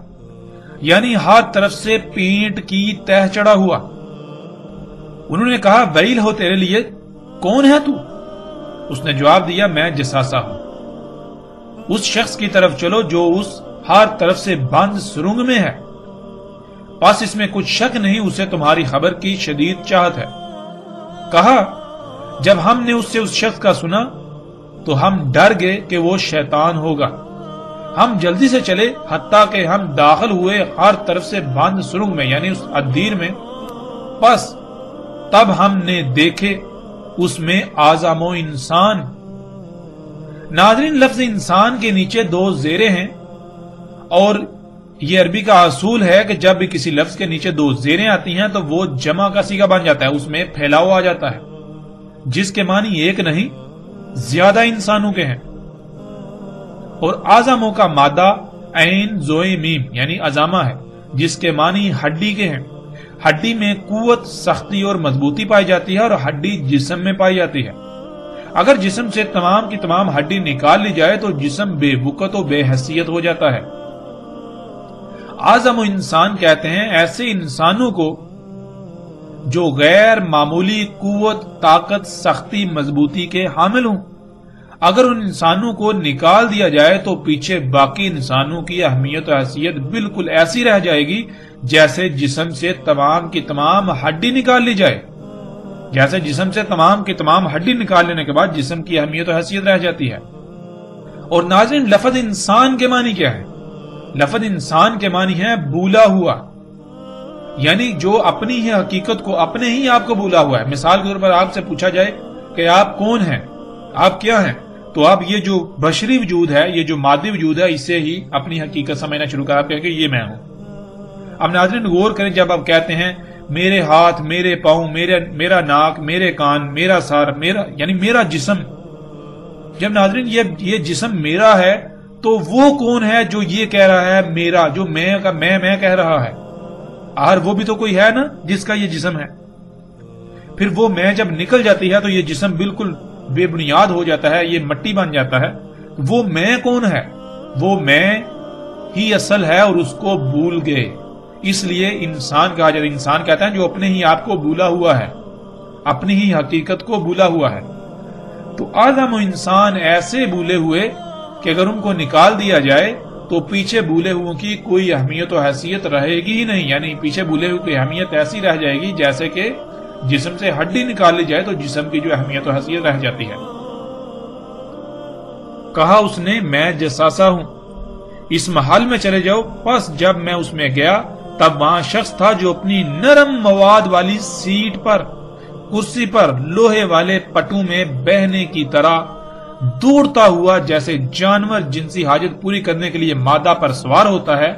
یعنی ہر طرف سے پینٹ کی تہ چڑھا ہوا۔ انہوں نے کہا ویل ہو تیرے لیے، کون ہے تو؟ اس نے جواب دیا میں جساسا ہوں، اس شخص کی طرف چلو جو اس ہر طرف سے بند سرنگ میں ہے، پس اس میں کچھ شک نہیں اسے تمہاری خبر کی شدید چاہت ہے۔ کہا جب ہم نے اس سے اس شخص کا سنا تو ہم ڈر گئے کہ وہ شیطان ہوگا، ہم جلدی سے چلے حتیٰ کہ ہم داخل ہوئے ہر طرف سے بند سرنگ میں، یعنی اس ادیر میں، پس تب ہم نے دیکھے اس میں اعظم و انسان۔ ناظرین، لفظ انسان کے نیچے 2 زیریں ہیں، اور یہ عربی کا اصول ہے کہ جب بھی کسی لفظ کے نیچے 2 زیریں آتی ہیں تو وہ جمع کا صیغہ بن جاتا ہے، اس میں پھیلاؤ آ جاتا ہے، جس کے معنی ایک نہیں زیادہ انسانوں کے ہیں۔ اور اعظموں کا مادہ عین زوئے میم یعنی عظامہ ہے، جس کے معنی ہڈی کے ہیں۔ ہڈی میں قوت، سختی اور مضبوطی پائی جاتی ہے، اور ہڈی جسم میں پائی جاتی ہے۔ اگر جسم سے تمام کی تمام ہڈی نکال لی جائے تو جسم بے وقت و بے حیثیت ہو جاتا ہے۔ اعظم انسان کہتے ہیں ایسے انسانوں کو جو غیر معمولی قوت، طاقت، سختی، مضبوطی کے حامل ہوں۔ اگر ان انسانوں کو نکال دیا جائے تو پیچھے باقی انسانوں کی اہمیت و حیثیت بالکل ایسی رہ جائے گی جیسے جسم سے تمام کی تمام ہڈی نکال لی جائے، جیسے جسم سے تمام کی تمام ہڈی نکال لینے کے بعد جسم کی اہمیت و حیثیت رہ جاتی ہے۔ اور ناظرین، لفظ انسان کے معنی کیا ہے؟ لفظ انسان کے معنی ہے بھولا ہوا، یعنی جو اپنی ہی حقیقت کو، اپنے ہی آپ کو بھولا ہوا ہے۔ مثال کے طور پر آپ سے پوچھا جائے کہ آپ کون ہیں، آپ کیا ہیں، تو آپ یہ جو بشری وجود ہے، یہ جو مادی وجود ہے، اسے ہی اپنی حقیقت سمجھنا شروع کر، آپ کہیں کہ یہ میں ہوں۔ اب ناظرین غور کریں، جب آپ کہتے ہیں میرے ہاتھ، میرے پاؤں، میرا ناک، میرے کان، میرا سر، یعنی میرا جسم، جب ناظرین یہ جسم میرا ہے تو وہ کون ہے جو یہ کہہ رہا ہے میرا، جو میں کہہ رہا ہے؟ آخر وہ بھی تو کوئی ہے نا جس کا یہ جسم ہے۔ پھر وہ میں جب نکل جاتی ہے تو یہ جسم بالکل بے بنیاد ہو جاتا ہے، یہ مٹی بن جاتا ہے۔ وہ میں کون ہے؟ وہ میں ہی اصل ہے اور اس کو بھول گئے، اس لیے انسان کہا جاتا ہے۔ انسان کہتا ہے جو اپنے ہی آپ کو بھولا ہوا ہے، اپنی ہی حقیقت کو بھولا ہوا ہے۔ تو اعظم انسان ایسے بھولے ہوئے کہ اگر ان کو نکال دیا جائے تو پیچھے بھولے ہوئے کی کوئی اہمیت و حیثیت رہے گی ہی نہیں، یعنی پیچھے بھولے ہوئے کی اہمیت ایسی رہ جائے گی جیسے کہ جسم سے ہڈی نکال لی جائے تو جسم کی جو اہمیت و حیثیت رہ جاتی ہے۔ کہا اس نے میں جساسا ہوں، اس محل میں چلے جاؤ۔ پس جب میں اس میں گیا تب وہاں شخص تھا جو اپنی نرم مواد والی سیٹ پر، کرسی پر لوہے والے پٹوں میں بہنے کی طرح دوڑتا ہوا، جیسے جانور جنسی حاجت پوری کرنے کے لیے مادہ پر سوار ہوتا ہے،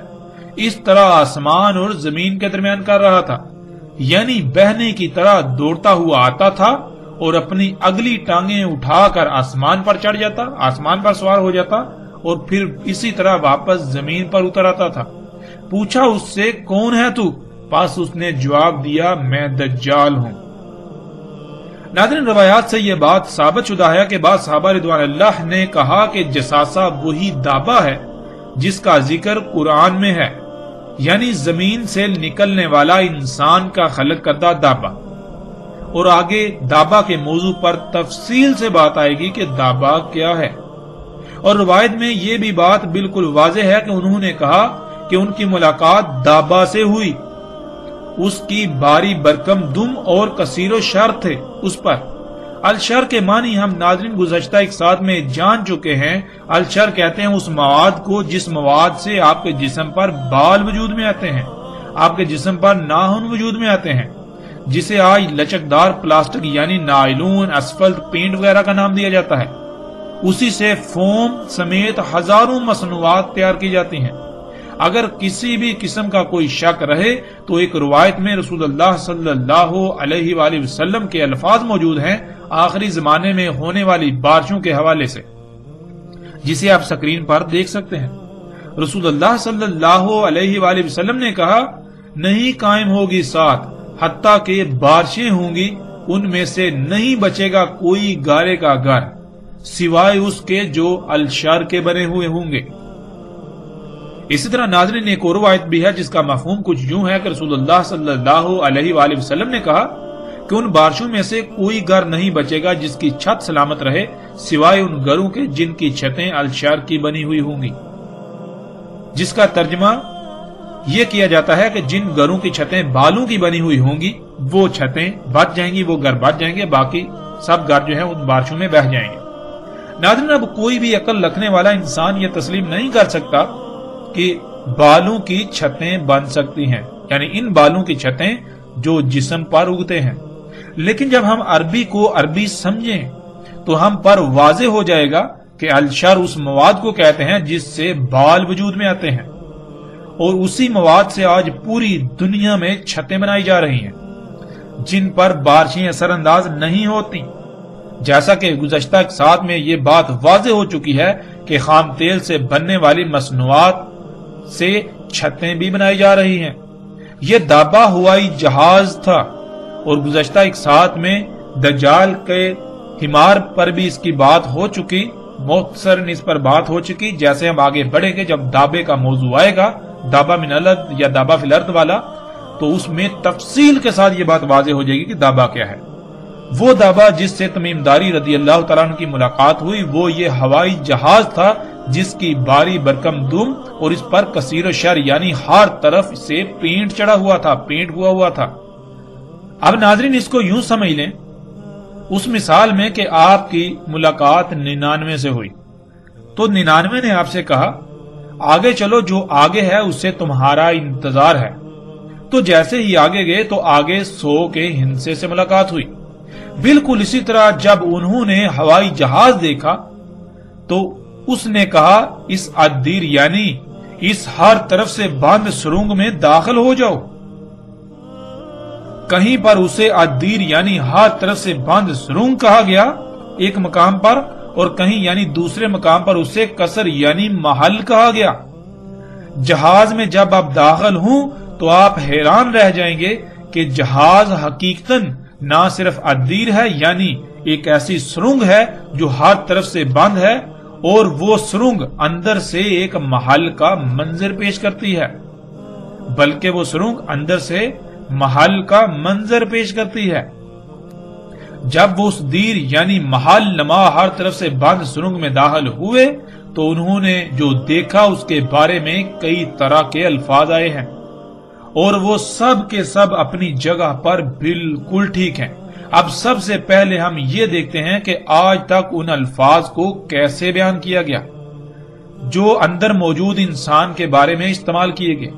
اس طرح آسمان اور زمین کے درمیان کر رہا تھا۔ یعنی بہنے کی طرح دوڑتا ہوا آتا تھا اور اپنی اگلی ٹانگیں اٹھا کر آسمان پر چڑھ جاتا، آسمان پر سوار ہو جاتا اور پھر اسی طرح واپس زمین پر اتر آتا تھا۔ پوچھا اس سے کون ہے تو؟ پس اس نے جواب دیا میں دجال ہوں۔ ناظرین، روایات سے یہ بات ثابت شدہ ہے کہ بعض صحابہ رضوان اللہ نے کہا کہ جساسہ وہی دابہ ہے جس کا ذکر قرآن میں ہے، یعنی زمین سے نکلنے والا انسان کا خلق کردہ دابہ۔ اور آگے دابہ کے موضوع پر تفصیل سے بات آئے گی کہ دابہ کیا ہے۔ اور روایت میں یہ بھی بات بالکل واضح ہے کہ انہوں نے کہا کہ ان کی ملاقات دابہ سے ہوئی، اس کی باری برکم دم اور کثیر و شر تھے اس پر۔ الشر کے معنی ہم ناظرین گزشتہ ایک ساتھ میں جان چکے ہیں۔ الشر کہتے ہیں اس مواد کو جس مواد سے آپ کے جسم پر بال وجود میں آتے ہیں، آپ کے جسم پر ناخن وجود میں آتے ہیں، جسے آج لچکدار پلاسٹک یعنی نائلون، اسفلٹ، پینٹ وغیرہ کا نام دیا جاتا ہے۔ اسی سے فوم سمیت ہزاروں مصنوعات تیار کی جاتی ہیں۔ اگر کسی بھی قسم کا کوئی شک رہے تو ایک روایت میں رسول اللہ صلی اللہ علیہ وآلہ وسلم کے الفاظ موجود ہیں آخری زمانے میں ہونے والی بارشوں کے حوالے سے، جسے آپ سکرین پر دیکھ سکتے ہیں۔ رسول اللہ صلی اللہ علیہ وآلہ وسلم نے کہا نہیں قائم ہوگی ساتھ حتیٰ کہ بارشیں ہوں گی، ان میں سے نہیں بچے گا کوئی گارے کا گھر سوائے اس کے جو الشر کے بنے ہوئے ہوں گے۔ اسی طرح ناظرین ایک اور روایت بھی ہے جس کا مفہوم کچھ یوں ہے کہ رسول اللہ صلی اللہ علیہ وآلہ وسلم نے کہا کہ ان بارشوں میں سے کوئی گھر نہیں بچے گا جس کی چھت سلامت رہے سوائے ان گھروں کے جن کی چھتیں الشر کی بنی ہوئی ہوں گی، جس کا ترجمہ یہ کیا جاتا ہے کہ جن گھروں کی چھتیں بالوں کی بنی ہوئی ہوں گی وہ چھتیں بچ جائیں گی، وہ گھر بچ جائیں گے، باقی سب گھر جو ہیں ان بارشوں میں بہہ جائیں گے۔ ناظرین اب کوئی بھی عقل رکھنے والا انسان یہ تسلیم نہیں کر سکتا کہ بالوں کی چھتیں بن سکتی ہیں، یعنی ان بالوں کی چھتیں جو جسم پر اگتے ہیں۔ لیکن جب ہم عربی کو عربی سمجھیں تو ہم پر واضح ہو جائے گا کہ الشر اس مواد کو کہتے ہیں جس سے بال وجود میں آتے ہیں، اور اسی مواد سے آج پوری دنیا میں چھتیں بنائی جا رہی ہیں جن پر بارشیں اثر انداز نہیں ہوتی۔ جیسا کہ گزشتہ ساتھ میں یہ بات واضح ہو چکی ہے کہ خام تیل سے بننے والی مصنوعات سے چھتیں بھی بنائی جا رہی ہیں۔ یہ دابہ ہوائی جہاز تھا، اور گزشتہ ایک ساتھ میں دجال کے حمار پر بھی اس کی بات ہو چکی، مختصراً اس پر بات ہو چکی۔ جیسے ہم آگے بڑھیں گے، جب دابے کا موضوع آئے گا، دابا من الارض یا دابا فی الارض والا، تو اس میں تفصیل کے ساتھ یہ بات واضح ہو جائے گی کہ دابا کیا ہے۔ وہ دابا جس سے تمیم داری رضی اللہ تعالیٰ عنہ کی ملاقات ہوئی، وہ یہ ہوائی جہاز تھا جس کی باری برکم دم اور اس پر کثیر و شر یعنی ہر طرف سے پینٹ چڑھا ہوا تھا، پینٹ ہوا تھا۔ اب ناظرین اس کو یوں سمجھ لیں اس مثال میں کہ آپ کی ملاقات 99 سے ہوئی، تو 99 نے آپ سے کہا آگے چلو، جو آگے ہے اس سے تمہارا انتظار ہے۔ تو جیسے ہی آگے گئے تو آگے 100 کے ہندسے سے ملاقات ہوئی۔ بالکل اسی طرح جب انہوں نے ہوائی جہاز دیکھا تو اس نے کہا اس عدیر یعنی اس ہر طرف سے بند سرنگ میں داخل ہو جاؤ۔ کہیں پر اسے عدیر یعنی ہر طرف سے بند سرنگ کہا گیا ایک مقام پر، اور کہیں یعنی دوسرے مقام پر اسے قصر یعنی محل کہا گیا۔ جہاز میں جب آپ داخل ہوں تو آپ حیران رہ جائیں گے کہ جہاز حقیقتاً نہ صرف عدیر ہے یعنی ایک ایسی سرنگ ہے جو ہر طرف سے بند ہے، اور وہ سرنگ اندر سے ایک محل کا منظر پیش کرتی ہے، بلکہ وہ سرنگ اندر سے محل کا منظر پیش کرتی ہے۔ جب وہ اس دیر یعنی محل نما ہر طرف سے بند سرنگ میں داخل ہوئے تو انہوں نے جو دیکھا اس کے بارے میں کئی طرح کے الفاظ آئے ہیں، اور وہ سب کے سب اپنی جگہ پر بالکل ٹھیک ہیں۔ اب سب سے پہلے ہم یہ دیکھتے ہیں کہ آج تک ان الفاظ کو کیسے بیان کیا گیا جو اندر موجود انسان کے بارے میں استعمال کیے گئے۔